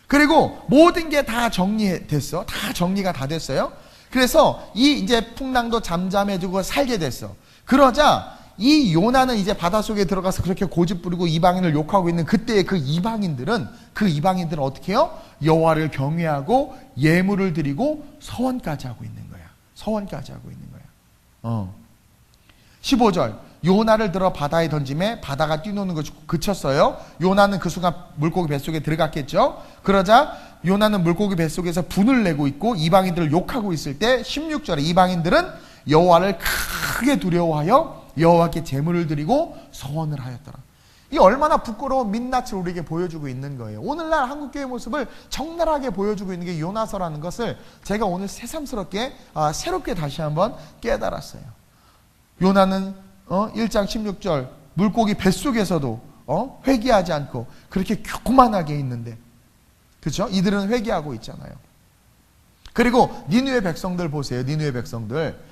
그리고 모든 게 다 정리됐어. 다 정리가 다 됐어요. 그래서 이 이제 풍랑도 잠잠해지고 살게 됐어. 그러자 이 요나는 이제 바닷속에 들어가서 그렇게 고집 부리고 이방인을 욕하고 있는 그때의 그 이방인들은 어떻게 해요? 여호와를 경외하고 예물을 드리고 서원까지 하고 있는 거야. 서원까지 하고 있는 거야. 15절 요나를 들어 바다에 던짐에 바다가 뛰노는 것이 그쳤어요. 요나는 그 순간 물고기 뱃속에 들어갔겠죠. 그러자 요나는 물고기 뱃속에서 분을 내고 있고 이방인들을 욕하고 있을 때 16절에 이방인들은 여호와를 크게 두려워하여 여호와께 제물을 드리고 서원을 하였더라. 이 얼마나 부끄러운 민낯을 우리에게 보여주고 있는 거예요. 오늘날 한국교회 모습을 적나라하게 보여주고 있는 게 요나서라는 것을 제가 오늘 새삼스럽게 새롭게 다시 한번 깨달았어요. 요나는 1장 16절 물고기 뱃속에서도 회개하지 않고 그렇게 교만하게 있는데, 그렇죠? 이들은 회개하고 있잖아요. 그리고 니느웨 백성들 보세요. 니느웨 백성들.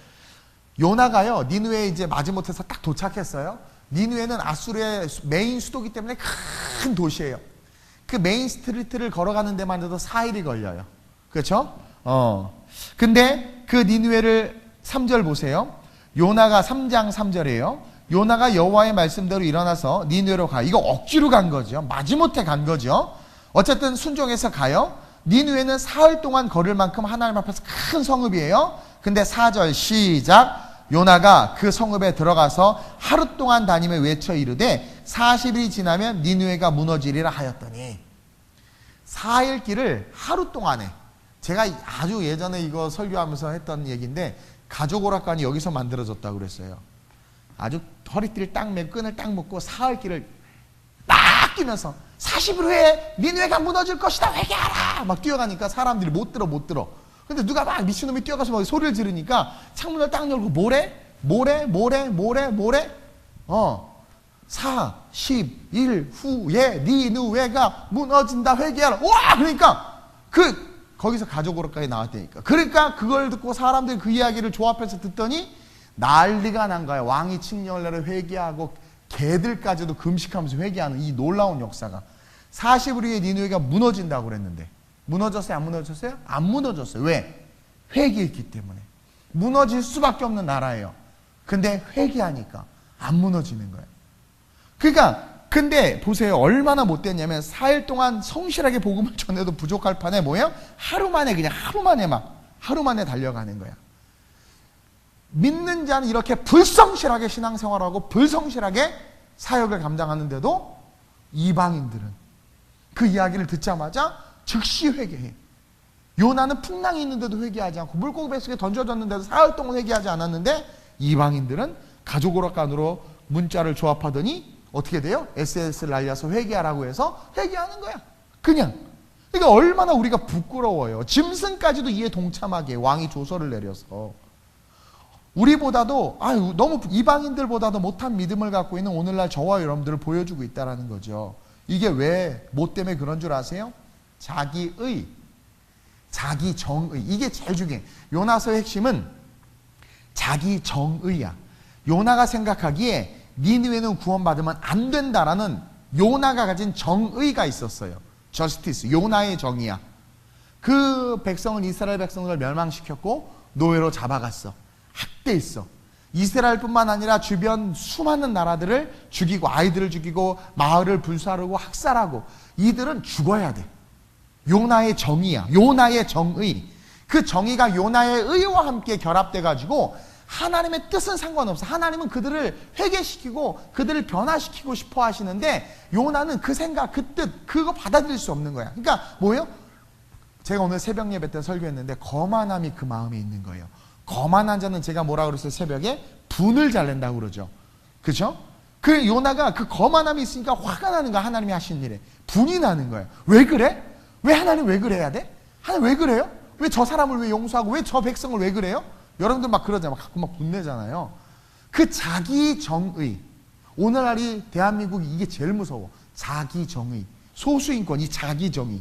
요나가요, 니느웨에 이제 마지못해서 딱 도착했어요. 니느웨는 아수르의 메인 수도기 때문에 큰 도시예요. 그 메인 스트리트를 걸어가는 데만 해도 4일이 걸려요. 그렇죠? 근데 그 니느웨를 3절 보세요. 요나가 3장 3절이에요. 요나가 여호와의 말씀대로 일어나서 니느웨로 가. 이거 억지로 간 거죠. 마지못해 간 거죠. 어쨌든 순종해서 가요. 니느웨는 사흘 동안 걸을 만큼 하나님 앞에서 큰 성읍이에요. 근데 4절 시작. 요나가 그 성읍에 들어가서 하루 동안 다니며 외쳐 이르되 40일이 지나면 니느웨가 무너지리라 하였더니, 4일 길을 하루 동안에, 제가 아주 예전에 이거 설교하면서 했던 얘기인데 가족 오락관이 여기서 만들어졌다고 그랬어요. 아주 허리띠를 딱 매고 끈을 딱 묶고 사흘 길을 딱 뛰면서 40일 후에 니느웨가 무너질 것이다 회개하라 막 뛰어가니까 사람들이 못 들어. 근데 누가 막 미친놈이 뛰어가서 막 소리를 지르니까 창문을 딱 열고 모래 40일 후에 니느웨가 무너진다 회개하라. 와! 그러니까 거기서 가족 오락관이 나왔다니까. 그러니까 그걸 듣고 사람들이 그 이야기를 조합해서 듣더니 난리가 난 거야. 왕이 칙령을 회개하고 개들까지도 금식하면서 회개하는 이 놀라운 역사가. 40일 후에 니느웨가 무너진다고 그랬는데 무너졌어요? 안 무너졌어요? 안 무너졌어요. 왜? 회개했기 때문에. 무너질 수밖에 없는 나라예요. 근데 회개하니까 안 무너지는 거예요. 그러니까 근데 보세요. 얼마나 못됐냐면 4일 동안 성실하게 복음을 전해도 부족할 판에 뭐예요? 하루 만에 달려가는 거야. 믿는 자는 이렇게 불성실하게 신앙생활하고 불성실하게 사역을 감당하는데도 이방인들은 그 이야기를 듣자마자 즉시 회개해. 요나는 풍랑이 있는데도 회개하지 않고 물고기 뱃속에 던져졌는데도 사흘 동안 회개하지 않았는데 이방인들은 가족 오락관으로 문자를 조합하더니 어떻게 돼요? SNS를 날려서 회개하라고 해서 회개하는 거야. 그냥. 그러니까 얼마나 우리가 부끄러워요. 짐승까지도 이에 동참하게 왕이 조서를 내려서. 우리보다도 너무 이방인들보다도 못한 믿음을 갖고 있는 오늘날 저와 여러분들을 보여주고 있다는 거죠. 이게 왜, 뭐 때문에 그런 줄 아세요? 자기의, 자기 정의. 이게 제일 중요해. 요나서의 핵심은 자기 정의야. 요나가 생각하기에 니느웨는 구원받으면 안 된다라는 요나가 가진 정의가 있었어요. 저스티스, 요나의 정의야. 그 백성은 이스라엘 백성을 멸망시켰고 노예로 잡아갔어. 학대했어. 이스라엘뿐만 아니라 주변 수많은 나라들을 죽이고 아이들을 죽이고 마을을 불사르고 학살하고 이들은 죽어야 돼. 요나의 정의야. 요나의 정의. 그 정의가 요나의 의와 함께 결합돼 가지고 하나님의 뜻은 상관없어. 하나님은 그들을 회개시키고 그들을 변화시키고 싶어 하시는데 요나는 그 생각, 그 뜻, 그거 받아들일 수 없는 거야. 그러니까 뭐예요? 제가 오늘 새벽 예배 때 설교했는데 거만함이 그 마음에 있는 거예요. 거만한 자는 제가 뭐라 그랬어요? 새벽에 분을 잘 낸다고 그러죠. 그죠? 그 요나가 그 거만함이 있으니까 화가 나는 거야. 하나님이 하신 일에 분이 나는 거예요. 왜 그래? 왜 하나님 왜 그래야 돼? 하나님 왜 그래요? 왜 저 사람을 왜 용서하고 왜 저 백성을 왜 그래요? 여러분들 막 그러잖아요. 가끔 막 분내잖아요. 그 자기 정의, 오늘날이 대한민국이 이게 제일 무서워. 자기 정의, 소수인권, 이 자기 정의.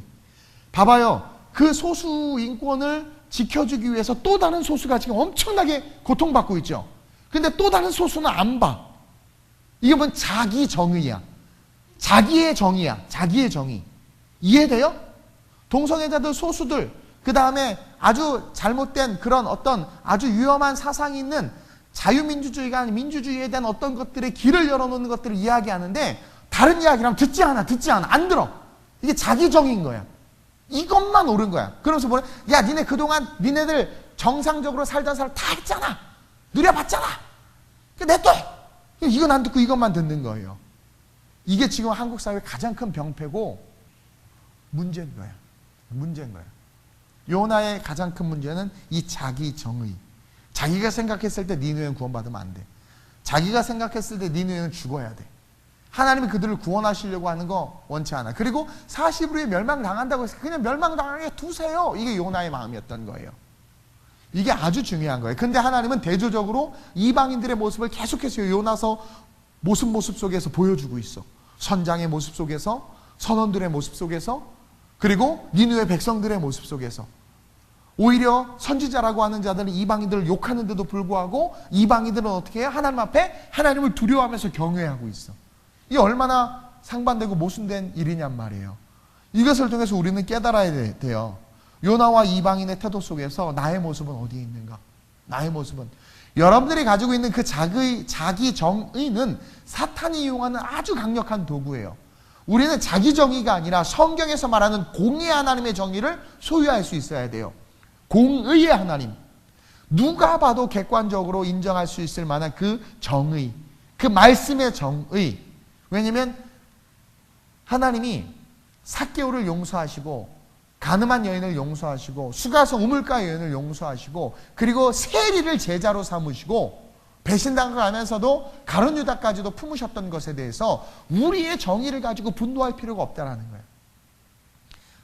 봐봐요. 그 소수인권을 지켜주기 위해서 또 다른 소수가 지금 엄청나게 고통받고 있죠. 근데 또 다른 소수는 안 봐. 이게 뭔 자기 정의야. 자기의 정의야. 자기의 정의. 이해돼요? 동성애자들, 소수들, 그 다음에 아주 잘못된 그런 어떤 아주 위험한 사상이 있는 자유민주주의가 아닌 민주주의에 대한 어떤 것들의 길을 열어놓는 것들을 이야기하는데 다른 이야기라면 듣지 않아, 안 들어. 이게 자기 정의인 거야. 이것만 옳은 거야. 그러면서 뭐래? 야, 니네 그동안 니네들 정상적으로 살던 사람 다 했잖아. 누려봤잖아. 냅둬. 이건 안 듣고 이것만 듣는 거예요. 이게 지금 한국 사회의 가장 큰 병폐고 문제인 거야. 문제인 거야. 요나의 가장 큰 문제는 이 자기 정의. 자기가 생각했을 때 니느웨는 구원받으면 안 돼. 자기가 생각했을 때 니느웨는 죽어야 돼. 하나님이 그들을 구원하시려고 하는 거 원치 않아. 그리고 40일 후에 멸망당한다고 해서 그냥 멸망당하게 두세요. 이게 요나의 마음이었던 거예요. 이게 아주 중요한 거예요. 근데 하나님은 대조적으로 이방인들의 모습을 계속해서 요나서 모습 속에서 보여주고 있어. 선장의 모습 속에서, 선원들의 모습 속에서, 그리고 니느웨 백성들의 모습 속에서. 오히려 선지자라고 하는 자들은 이방인들을 욕하는데도 불구하고 이방인들은 어떻게 해요? 하나님 앞에 하나님을 두려워하면서 경외하고 있어. 이게 얼마나 상반되고 모순된 일이냔 말이에요. 이것을 통해서 우리는 깨달아야 돼요. 요나와 이방인의 태도 속에서 나의 모습은 어디에 있는가? 나의 모습은 여러분들이 가지고 있는 그 자기 정의는 사탄이 이용하는 아주 강력한 도구예요. 우리는 자기 정의가 아니라 성경에서 말하는 공의 하나님의 정의를 소유할 수 있어야 돼요. 공의의 하나님. 누가 봐도 객관적으로 인정할 수 있을 만한 그 정의, 그 말씀의 정의. 왜냐면 하나님이 삭개오를 용서하시고 가늠한 여인을 용서하시고 수가성 우물가 여인을 용서하시고 그리고 세리를 제자로 삼으시고 배신당하면서도 가룟 유다까지도 품으셨던 것에 대해서 우리의 정의를 가지고 분노할 필요가 없다는 거예요.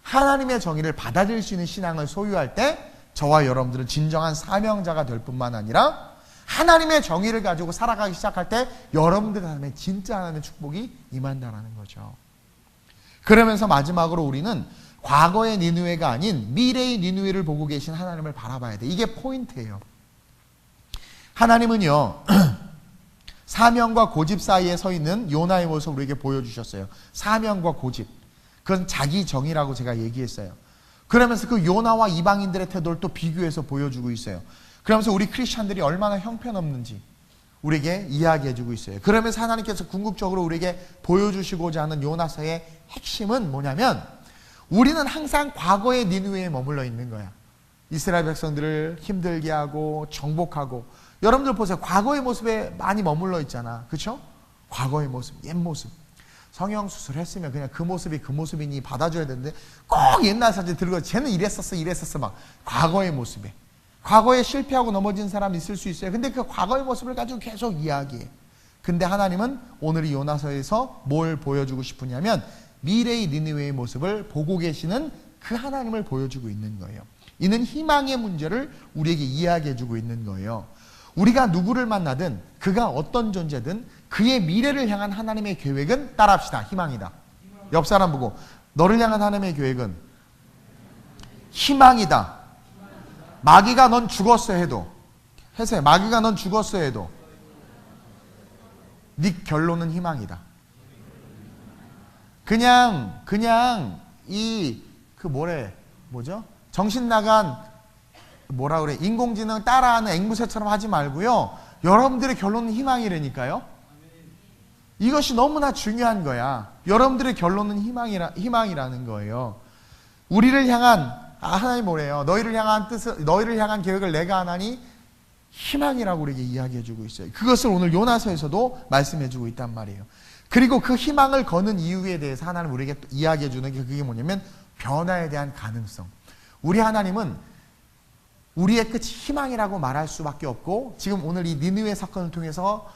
하나님의 정의를 받아들일 수 있는 신앙을 소유할 때 저와 여러분들은 진정한 사명자가 될 뿐만 아니라 하나님의 정의를 가지고 살아가기 시작할 때 여러분들 삶에 진짜 하나님의 축복이 임한다는 거죠. 그러면서 마지막으로 우리는 과거의 니느웨가 아닌 미래의 니느웨를 보고 계신 하나님을 바라봐야 돼. 이게 포인트예요. 하나님은요 사명과 고집 사이에 서 있는 요나의 모습을 우리에게 보여주셨어요. 사명과 고집, 그건 자기 정의라고 제가 얘기했어요. 그러면서 그 요나와 이방인들의 태도를 또 비교해서 보여주고 있어요. 그러면서 우리 크리스찬들이 얼마나 형편없는지 우리에게 이야기해주고 있어요. 그러면서 하나님께서 궁극적으로 우리에게 보여주시고자 하는 요나서의 핵심은 뭐냐면 우리는 항상 과거의 니느웨에 머물러 있는 거야. 이스라엘 백성들을 힘들게 하고 정복하고, 여러분들 보세요. 과거의 모습에 많이 머물러 있잖아. 그렇죠? 과거의 모습, 옛 모습. 성형수술 했으면 그냥 그 모습이 그 모습이니 받아줘야 되는데 꼭 옛날 사진 들고 쟤는 이랬었어 막 과거의 모습에. 과거에 실패하고 넘어진 사람 있을 수 있어요. 근데 그 과거의 모습을 가지고 계속 이야기해. 근데 하나님은 오늘 이 요나서에서 뭘 보여주고 싶으냐면 미래의 니느웨의 모습을 보고 계시는 그 하나님을 보여주고 있는 거예요. 이는 희망의 문제를 우리에게 이야기해주고 있는 거예요. 우리가 누구를 만나든 그가 어떤 존재든 그의 미래를 향한 하나님의 계획은 따라합시다. 희망이다. 옆 사람 보고 너를 향한 하나님의 계획은 희망이다. 마귀가 넌 죽었어 해도 해서 마귀가 넌 죽었어 해도 네 결론은 희망이다. 그냥 이 그 뭐죠? 정신 나간 뭐라 그래? 인공지능 따라하는 앵무새처럼 하지 말고요. 여러분들의 결론은 희망이라니까요. 이것이 너무나 중요한 거야. 여러분들의 결론은 희망이라는 거예요. 우리를 향한 하나님 뭐래요? 너희를 향한 계획을 내가 하나니 희망이라고 우리에게 이야기해주고 있어요. 그것을 오늘 요나서에서도 말씀해주고 있단 말이에요. 그리고 그 희망을 거는 이유에 대해서 하나님 우리에게 이야기해주는 게 그게 뭐냐면 변화에 대한 가능성. 우리 하나님은 우리의 끝이 희망이라고 말할 수밖에 없고, 지금 오늘 이 니느웨 사건을 통해서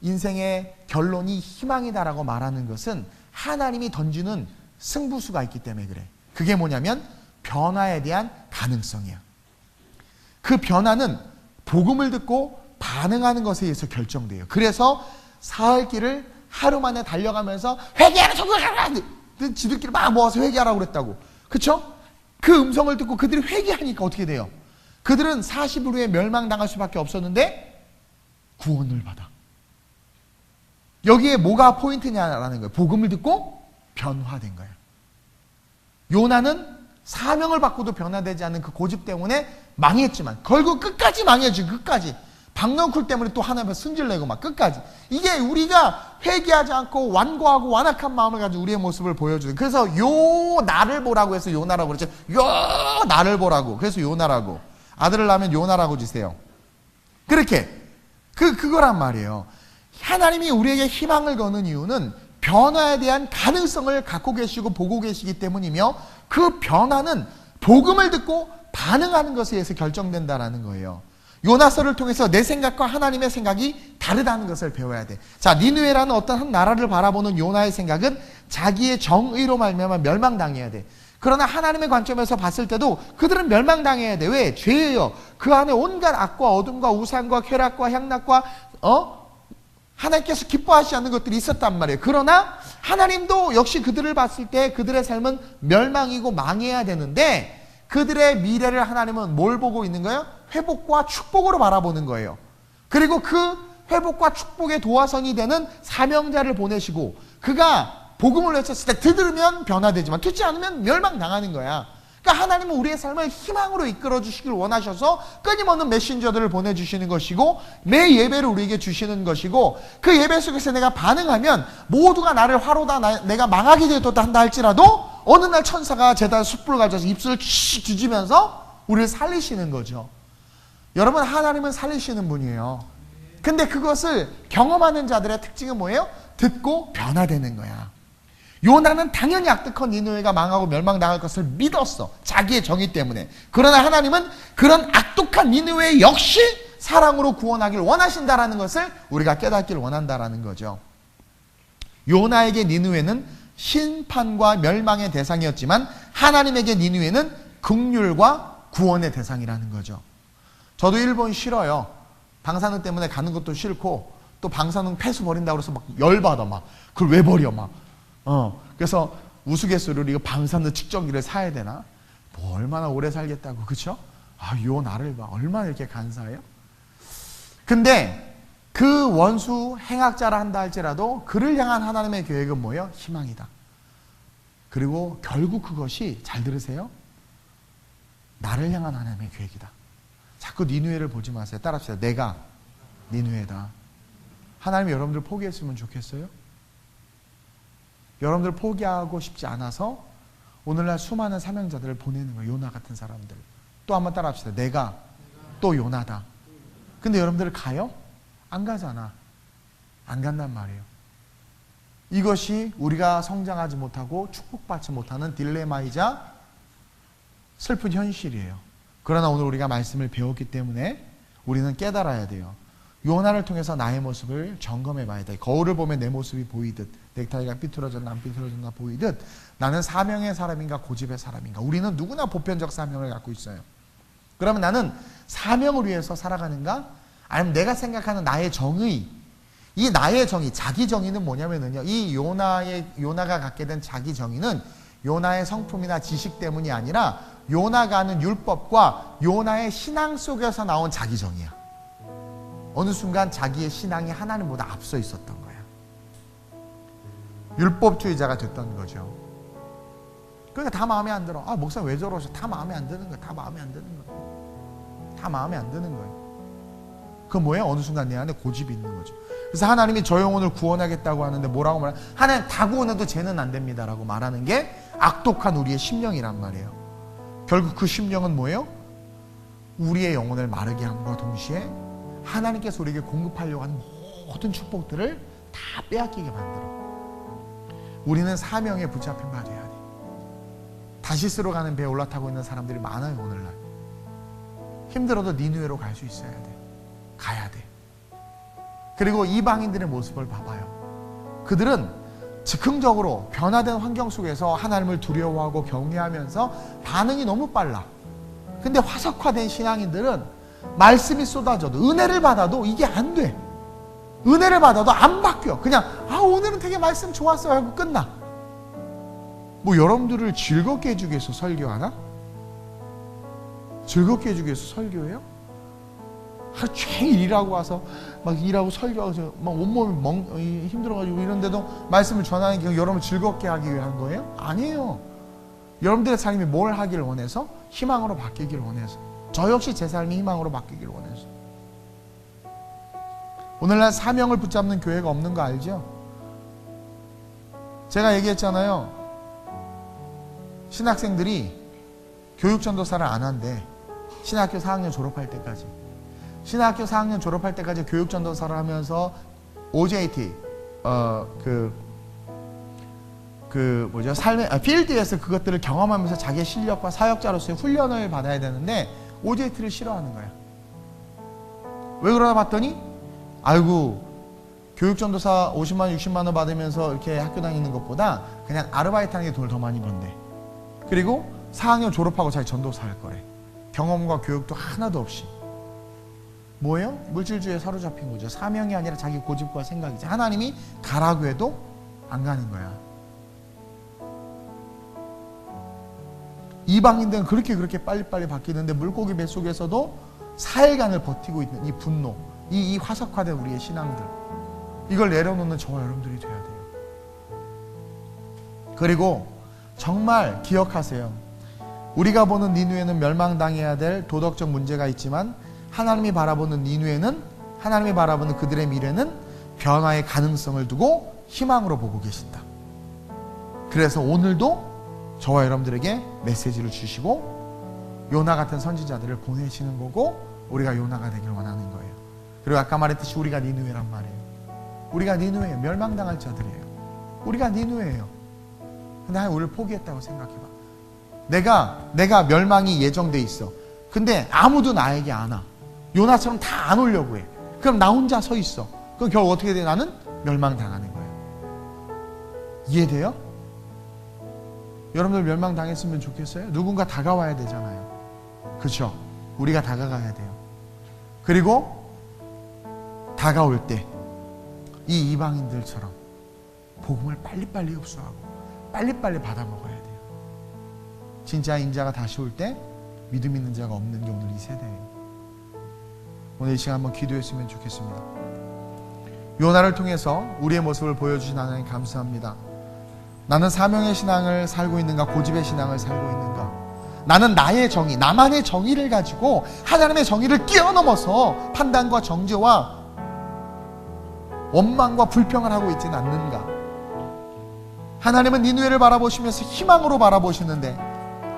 인생의 결론이 희망이다라고 말하는 것은 하나님이 던지는 승부수가 있기 때문에 그래. 그게 뭐냐면 변화에 대한 가능성이야. 그 변화는 복음을 듣고 반응하는 것에 의해서 결정돼요. 그래서 사흘 길을 하루 만에 달려가면서 회개하라, 정말하라! 지들끼리 막 모아서 회개하라고 그랬다고. 그쵸? 그 음성을 듣고 그들이 회개하니까 어떻게 돼요? 그들은 40일 후에 멸망당할 수밖에 없었는데 구원을 받아. 여기에 뭐가 포인트냐라는 거예요. 복음을 듣고 변화된 거예요. 요나는 사명을 받고도 변화되지 않는 그 고집 때문에 망했지만 결국 끝까지 망해지. 끝까지 박넝쿨 때문에 또 하나님의 승질내고 막 끝까지. 이게 우리가 회개하지 않고 완고하고 완악한 마음을 가지고 우리의 모습을 보여주는. 그래서 요 나를 보라고 해서 요나라고 그랬죠. 요 나를 보라고. 그래서 요나라고. 아들을 낳으면 요나라고 지세요. 그렇게 그거란 말이에요. 하나님이 우리에게 희망을 거는 이유는 변화에 대한 가능성을 갖고 계시고 보고 계시기 때문이며, 그 변화는 복음을 듣고 반응하는 것에 의해서 결정된다라는 거예요. 요나서를 통해서 내 생각과 하나님의 생각이 다르다는 것을 배워야 돼. 자, 니느웨라는 어떤 한 나라를 바라보는 요나의 생각은 자기의 정의로 말미암아 멸망당해야 돼. 그러나 하나님의 관점에서 봤을 때도 그들은 멸망당해야 돼. 왜? 죄예요. 그 안에 온갖 악과 어둠과 우상과 쾌락과 향락과 하나님께서 기뻐하시지 않는 것들이 있었단 말이에요. 그러나 하나님도 역시 그들을 봤을 때 그들의 삶은 멸망이고 망해야 되는데, 그들의 미래를 하나님은 뭘 보고 있는 거예요? 회복과 축복으로 바라보는 거예요. 그리고 그 회복과 축복의 도화선이 되는 사명자를 보내시고, 그가 복음을 외쳤을 때 들으면 변화되지만 듣지 않으면 멸망당하는 거야. 그러니까 하나님은 우리의 삶을 희망으로 이끌어 주시길 원하셔서 끊임없는 메신저들을 보내주시는 것이고, 매 예배를 우리에게 주시는 것이고, 그 예배 속에서 내가 반응하면 모두가 나를 화로다, 내가 망하게 되었다 한다 할지라도 어느 날 천사가 제단 숯불을 가져서 입술을 씩 뒤지면서 우리를 살리시는 거죠. 여러분, 하나님은 살리시는 분이에요. 근데 그것을 경험하는 자들의 특징은 뭐예요? 듣고 변화되는 거야. 요나는 당연히 악독한 니느웨가 망하고 멸망당할 것을 믿었어. 자기의 정의 때문에. 그러나 하나님은 그런 악독한 니느웨 역시 사랑으로 구원하길 원하신다라는 것을 우리가 깨닫길 원한다라는 거죠. 요나에게 니느웨는 심판과 멸망의 대상이었지만 하나님에게 니느웨는 긍휼과 구원의 대상이라는 거죠. 저도 일본 싫어요. 방사능 때문에 가는 것도 싫고, 또 방사능 폐수 버린다고 해서 막 열받아. 막 그걸 왜 버려 막. 그래서 우스갯소리로 이거 방사능 측정기를 사야 되나? 뭐 얼마나 오래 살겠다고, 그쵸? 요 나를 봐. 얼마나 이렇게 간사해요? 근데 그 원수 행악자라 한다 할지라도 그를 향한 하나님의 계획은 뭐예요? 희망이다. 그리고 결국 그것이, 잘 들으세요, 나를 향한 하나님의 계획이다. 자꾸 니느웨를 보지 마세요. 따라합시다. 내가 니느웨다. 하나님이 여러분들 포기했으면 좋겠어요? 여러분들 포기하고 싶지 않아서 오늘날 수많은 사명자들을 보내는 거예요. 요나 같은 사람들. 또 한번 따라합시다. 내가 또 요나다. 근데 여러분들 가요? 안 가잖아. 안 간단 말이에요. 이것이 우리가 성장하지 못하고 축복받지 못하는 딜레마이자 슬픈 현실이에요. 그러나 오늘 우리가 말씀을 배웠기 때문에 우리는 깨달아야 돼요. 요나를 통해서 나의 모습을 점검해 봐야 돼. 거울을 보면 내 모습이 보이듯, 넥타이가 삐뚤어졌나 안 삐뚤어졌나 보이듯, 나는 사명의 사람인가 고집의 사람인가. 우리는 누구나 보편적 사명을 갖고 있어요. 그러면 나는 사명을 위해서 살아가는가? 아니면 내가 생각하는 나의 정의, 이 나의 정의, 자기 정의는 뭐냐면요, 이 요나가 갖게 된 자기 정의는 요나의 성품이나 지식 때문이 아니라 요나가 하는 율법과 요나의 신앙 속에서 나온 자기 정의야. 어느 순간 자기의 신앙이 하나님보다 앞서 있었던 거야. 율법주의자가 됐던 거죠. 그러니까 다 마음에 안 들어. 목사님 왜 저러셔? 다 마음에 안 드는 거야. 다 마음에 안 드는 거야. 다 마음에 안 드는 거예요. 그건 뭐예요? 어느 순간 내 안에 고집이 있는 거죠. 그래서 하나님이 저 영혼을 구원하겠다고 하는데 뭐라고 말하냐? 하나님 다 구원해도 쟤는 안 됩니다 라고 말하는 게 악독한 우리의 심령이란 말이에요. 결국 그 심령은 뭐예요? 우리의 영혼을 마르게 함과 동시에 하나님께서 우리에게 공급하려고 하는 모든 축복들을 다 빼앗기게 만들어. 우리는 사명에 붙잡힌 바 돼야 돼. 다시스로 가는 배에 올라타고 있는 사람들이 많아요. 오늘날 힘들어도 니느웨로 갈 수 있어야 돼. 가야 돼. 그리고 이방인들의 모습을 봐봐요. 그들은 즉흥적으로 변화된 환경 속에서 하나님을 두려워하고 경외하면서 반응이 너무 빨라. 근데 화석화된 신앙인들은 말씀이 쏟아져도, 은혜를 받아도 이게 안 돼. 은혜를 받아도 안 바뀌어. 그냥 오늘은 되게 말씀 좋았어요 하고 끝나. 뭐 여러분들을 즐겁게 해주기 위해서 설교하나? 즐겁게 해주기 위해서 설교해요? 하루 종일 일하고 와서 막 일하고 설교하고 막 온몸이 힘들어가지고 이런데도 말씀을 전하는 게 여러분을 즐겁게 하기 위한 거예요? 아니에요. 여러분들의 삶이 뭘 하기를 원해서? 희망으로 바뀌기를 원해서. 저 역시 제 삶이 희망으로 바뀌기를 원해서. 오늘날 사명을 붙잡는 교회가 없는 거 알죠? 제가 얘기했잖아요. 신학생들이 교육전도사를 안 한대. 신학교 4학년 졸업할 때까지. 신학교 4학년 졸업할 때까지 교육전도사를 하면서 OJT 필드에서 그것들을 경험하면서 자기의 실력과 사역자로서의 훈련을 받아야 되는데 OJT를 싫어하는 거야. 왜 그러나 봤더니 아이고 교육전도사 50만 60만 원 받으면서 이렇게 학교 다니는 것보다 그냥 아르바이트 하는 게 돈을 더 많이 번대. 그리고 4학년 졸업하고 자기 전도사 할 거래. 경험과 교육도 하나도 없이. 뭐예요? 물질주의에 사로잡힌 거죠. 사명이 아니라 자기 고집과 생각이지. 하나님이 가라고 해도 안 가는 거야. 이방인들은 그렇게 빨리빨리 바뀌는데 물고기 뱃속에서도 4일간을 버티고 있는 이 분노, 이 화석화된 우리의 신앙들, 이걸 내려놓는 저와 여러분들이 돼야 돼요. 그리고 정말 기억하세요. 우리가 보는 니느웨는 멸망당해야 될 도덕적 문제가 있지만 하나님이 바라보는 니느웨는, 하나님이 바라보는 그들의 미래는 변화의 가능성을 두고 희망으로 보고 계신다. 그래서 오늘도 저와 여러분들에게 메시지를 주시고 요나 같은 선지자들을 보내시는 거고 우리가 요나가 되길 원하는 거예요. 그리고 아까 말했듯이 우리가 니느웨란 말이에요. 우리가 니느웨예요. 멸망당할 자들이에요. 우리가 니느웨예요. 근데 하나님 우리를 포기했다고 생각해봐. 내가 멸망이 예정돼 있어. 근데 아무도 나에게 안 와. 요나처럼 다 안 오려고 해. 그럼 나 혼자 서 있어. 그럼 결국 어떻게 돼? 나는 멸망당하는 거예요. 이해돼요? 여러분들 멸망당했으면 좋겠어요? 누군가 다가와야 되잖아요. 그렇죠? 우리가 다가가야 돼요. 그리고 다가올 때 이 이방인들처럼 복음을 빨리빨리 흡수하고 빨리빨리 받아먹어야 돼요. 진짜 인자가 다시 올 때 믿음 있는 자가 없는 게 오늘 이 세대예요. 오늘 이 시간 한번 기도했으면 좋겠습니다. 요나를 통해서 우리의 모습을 보여주신 하나님 감사합니다. 나는 사명의 신앙을 살고 있는가, 고집의 신앙을 살고 있는가? 나는 나의 정의, 나만의 정의를 가지고 하나님의 정의를 뛰어넘어서 판단과 정죄와 원망과 불평을 하고 있지는 않는가? 하나님은 니느웨를 바라보시면서 희망으로 바라보시는데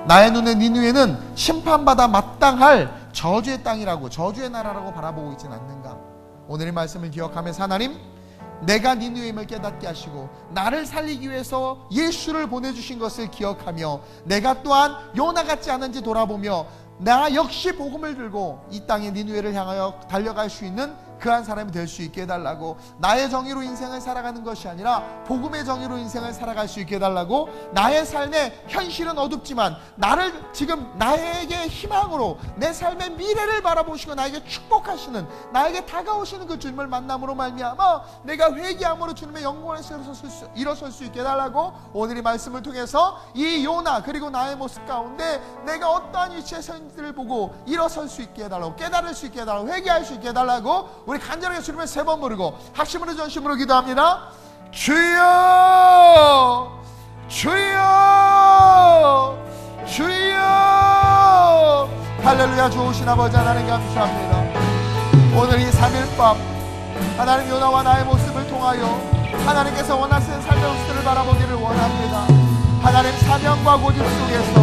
나의 눈에 니느웨는 심판받아 마땅할 저주의 땅이라고, 저주의 나라라고 바라보고 있지는 않는가? 오늘의 말씀을 기억하면서 하나님, 내가 니느웨임을 깨닫게 하시고 나를 살리기 위해서 예수를 보내주신 것을 기억하며 내가 또한 요나 같지 않은지 돌아보며 나 역시 복음을 들고 이 땅의 니느웨를 향하여 달려갈 수 있는 그한 사람이 될 수 있게 해달라고, 나의 정의로 인생을 살아가는 것이 아니라 복음의 정의로 인생을 살아갈 수 있게 해달라고, 나의 삶의 현실은 어둡지만 나를 지금 나에게 희망으로 내 삶의 미래를 바라보시고 나에게 축복하시는, 나에게 다가오시는 그 주님을 만남으로 말미암아 내가 회개함으로 주님의 영광에서 일어설 수 있게 해달라고, 오늘 이 말씀을 통해서 이 요나 그리고 나의 모습 가운데 내가 어떠한 위치에 서 있는지를 보고 일어설 수 있게 해달라고, 깨달을 수 있게 해달라고, 회개할 수 있게 해달라고 우리 간절하게 주님을 3번 부르고 합심으로 전심으로 기도합니다. 주여, 주여, 주여. 할렐루야. 좋으신 아버지 하나님 감사합니다. 오늘 이 3일 밤 하나님 요나와 나의 모습을 통하여 하나님께서 원하시는 삶의 모습을 바라보기를 원합니다. 하나님 사명과 고집 속에서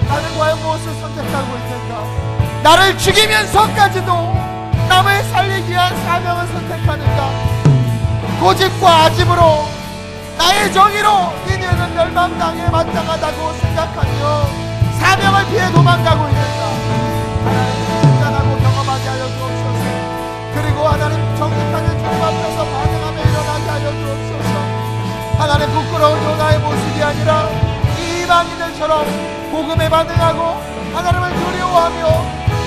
나는 과연 무엇을 선택하고 있는가? 나를 죽이면서까지도 남을 살리기 위한 사명을 선택하는가? 고집과 아집으로 나의 정의로 니네는 멸망당에 마땅하다고 생각하며 사명을 피해 도망가고 있는가. 하나님 진단하고 경험하게 하여 주옵소서. 그리고 하나님 정직하게 주님 앞에서 반응하며 일어나게 하여 주옵소서. 하나님 부끄러운 요나의 모습이 아니라 이방인들처럼 복음에 반응하고 하나님을 두려워하며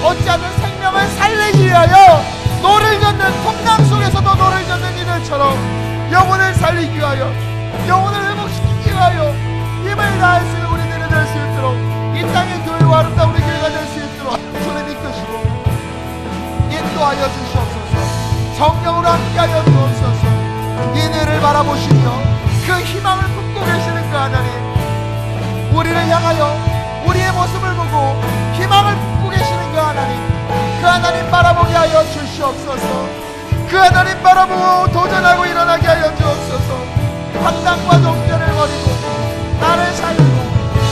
어찌하든 생명을 살리기 위하여 노를 젓는 풍랑 속에서도 노를 젓는 이들처럼 영혼을 살리기 위하여 영혼을 회복시키기 위하여 힘을 다할 수 있는 우리들이 될 수 있도록 이 땅의 교회와 아름다운 우리 교회가 될 수 있도록 주님 이끄시고 인도하여 주시옵소서. 성령으로 함께하여 주옵소서. 이들을 바라보시며 그 희망을 품고 계시는 그 하나님, 우리를 향하여 우리의 모습을 보고 희망을 품고 계시는 그 하나님 바라보게 하여 주시옵소서. 그 하나님 바라보고 도전하고 일어나게 하여 주옵소서. 판단과 독전을 버리고 나를 살리고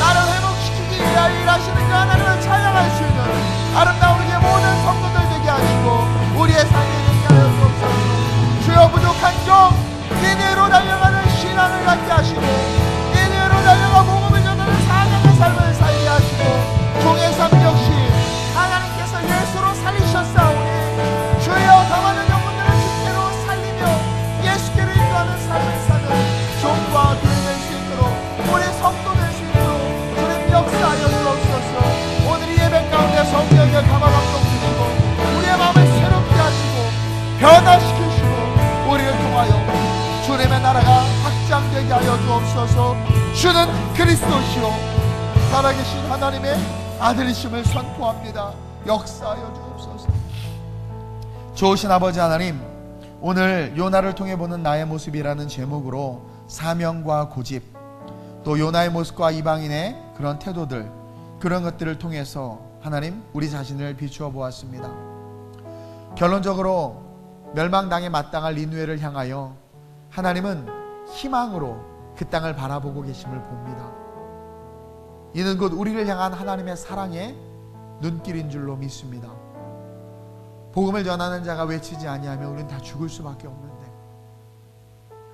나를 회복시키기 위하여 일하시는 그 하나님을 찬양할 수 있는 아름다운 우리의 모든 성도들 되게 하시고 우리의 삶이 되게 하여 주옵소서. 주여 부족한 종 니네로 달려가는 신앙을 갖게 하시고 니네로 달려가 복음을 전하는 사명의 삶을 살게 하시고 종의 삶 역시 하나님께서 예수로 살리셨사오니 주여 당하는 영혼들을 주께로 살리며 예수께로 인도하는 삶을 사는 종과 교회 될 수 있도록 우리 성도 될 수 있도록 주님 역사하여 주옵소서. 오늘 이 예배 가운데 성령의 감화감동 주시고 우리의 마음을 새롭게 하시고 변화시키시고 우리를 통하여 주님의 나라가 확장되게 하여 주옵소서. 주는 그리스도시요 살아계신 하나님의 아들이심을 선포합니다. 역사하여 주옵소서. 좋으신 아버지 하나님, 오늘 요나를 통해 보는 나의 모습이라는 제목으로 사명과 고집, 또 요나의 모습과 이방인의 그런 태도들, 그런 것들을 통해서 하나님 우리 자신을 비추어 보았습니다. 결론적으로 멸망당에 마땅할 니느웨를 향하여 하나님은 희망으로 그 땅을 바라보고 계심을 봅니다. 이는 곧 우리를 향한 하나님의 사랑의 눈길인 줄로 믿습니다. 복음을 전하는 자가 외치지 아니하면 우리는 다 죽을 수밖에 없는데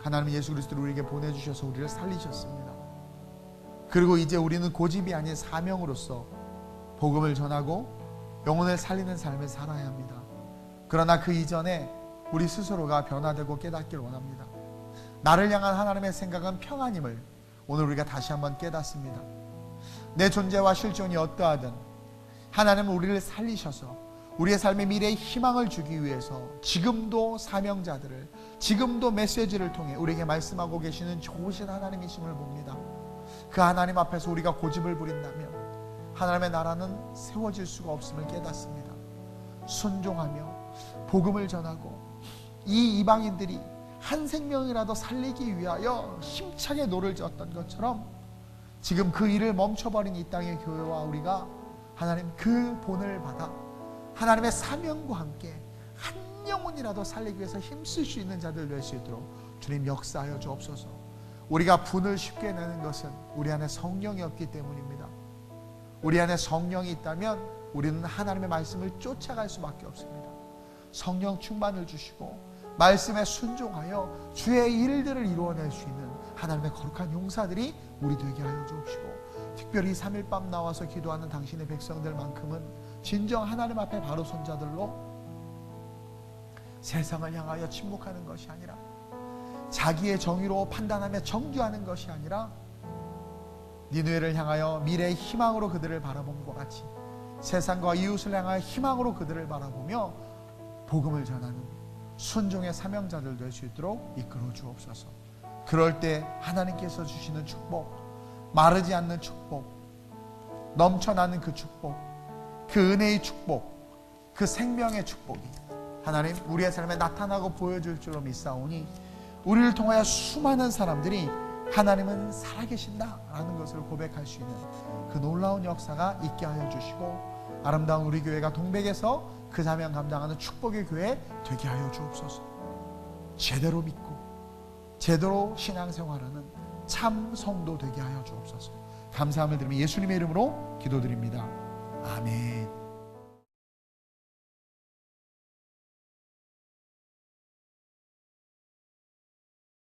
하나님 예수 그리스도를 우리에게 보내주셔서 우리를 살리셨습니다. 그리고 이제 우리는 고집이 아닌 사명으로서 복음을 전하고 영혼을 살리는 삶을 살아야 합니다. 그러나 그 이전에 우리 스스로가 변화되고 깨닫기를 원합니다. 나를 향한 하나님의 생각은 평안임을 오늘 우리가 다시 한번 깨닫습니다. 내 존재와 실존이 어떠하든 하나님은 우리를 살리셔서 우리의 삶의 미래에 희망을 주기 위해서 지금도 사명자들을, 지금도 메시지를 통해 우리에게 말씀하고 계시는 좋으신 하나님이심을 봅니다. 그 하나님 앞에서 우리가 고집을 부린다면 하나님의 나라는 세워질 수가 없음을 깨닫습니다. 순종하며 복음을 전하고 이 이방인들이 한 생명이라도 살리기 위하여 힘차게 노를 젓던 것처럼 지금 그 일을 멈춰버린 이 땅의 교회와 우리가 하나님 그 본을 받아 하나님의 사명과 함께 한 영혼이라도 살리기 위해서 힘쓸 수 있는 자들 될 수 있도록 주님 역사하여 주옵소서. 우리가 분을 쉽게 내는 것은 우리 안에 성령이 없기 때문입니다. 우리 안에 성령이 있다면 우리는 하나님의 말씀을 쫓아갈 수밖에 없습니다. 성령 충만을 주시고 말씀에 순종하여 주의 일들을 이루어낼 수 있는 하나님의 거룩한 용사들이 우리 되게 하여 주옵시고, 특별히 3일 밤 나와서 기도하는 당신의 백성들만큼은 진정 하나님 앞에 바로 손 자들로 세상을 향하여 침묵하는 것이 아니라 자기의 정의로 판단하며 정죄하는 것이 아니라 니느웨를 향하여 미래의 희망으로 그들을 바라봄과 같이 세상과 이웃을 향하여 희망으로 그들을 바라보며 복음을 전하는 순종의 사명자들 될 수 있도록 이끌어 주옵소서. 그럴 때 하나님께서 주시는 축복, 마르지 않는 축복, 넘쳐나는 그 축복, 그 은혜의 축복, 그 생명의 축복이 하나님 우리의 삶에 나타나고 보여줄 줄로 믿사오니 우리를 통하여 수많은 사람들이 하나님은 살아계신다라는 것을 고백할 수 있는 그 놀라운 역사가 있게 하여 주시고, 아름다운 우리 교회가 동백에서 그 사명 감당하는 축복의 교회 되게 하여 주옵소서. 제대로 믿고 제대로 신앙생활하는 참 성도 되게 하여 주옵소서. 감사함을 드리며 예수님의 이름으로 기도드립니다. 아멘.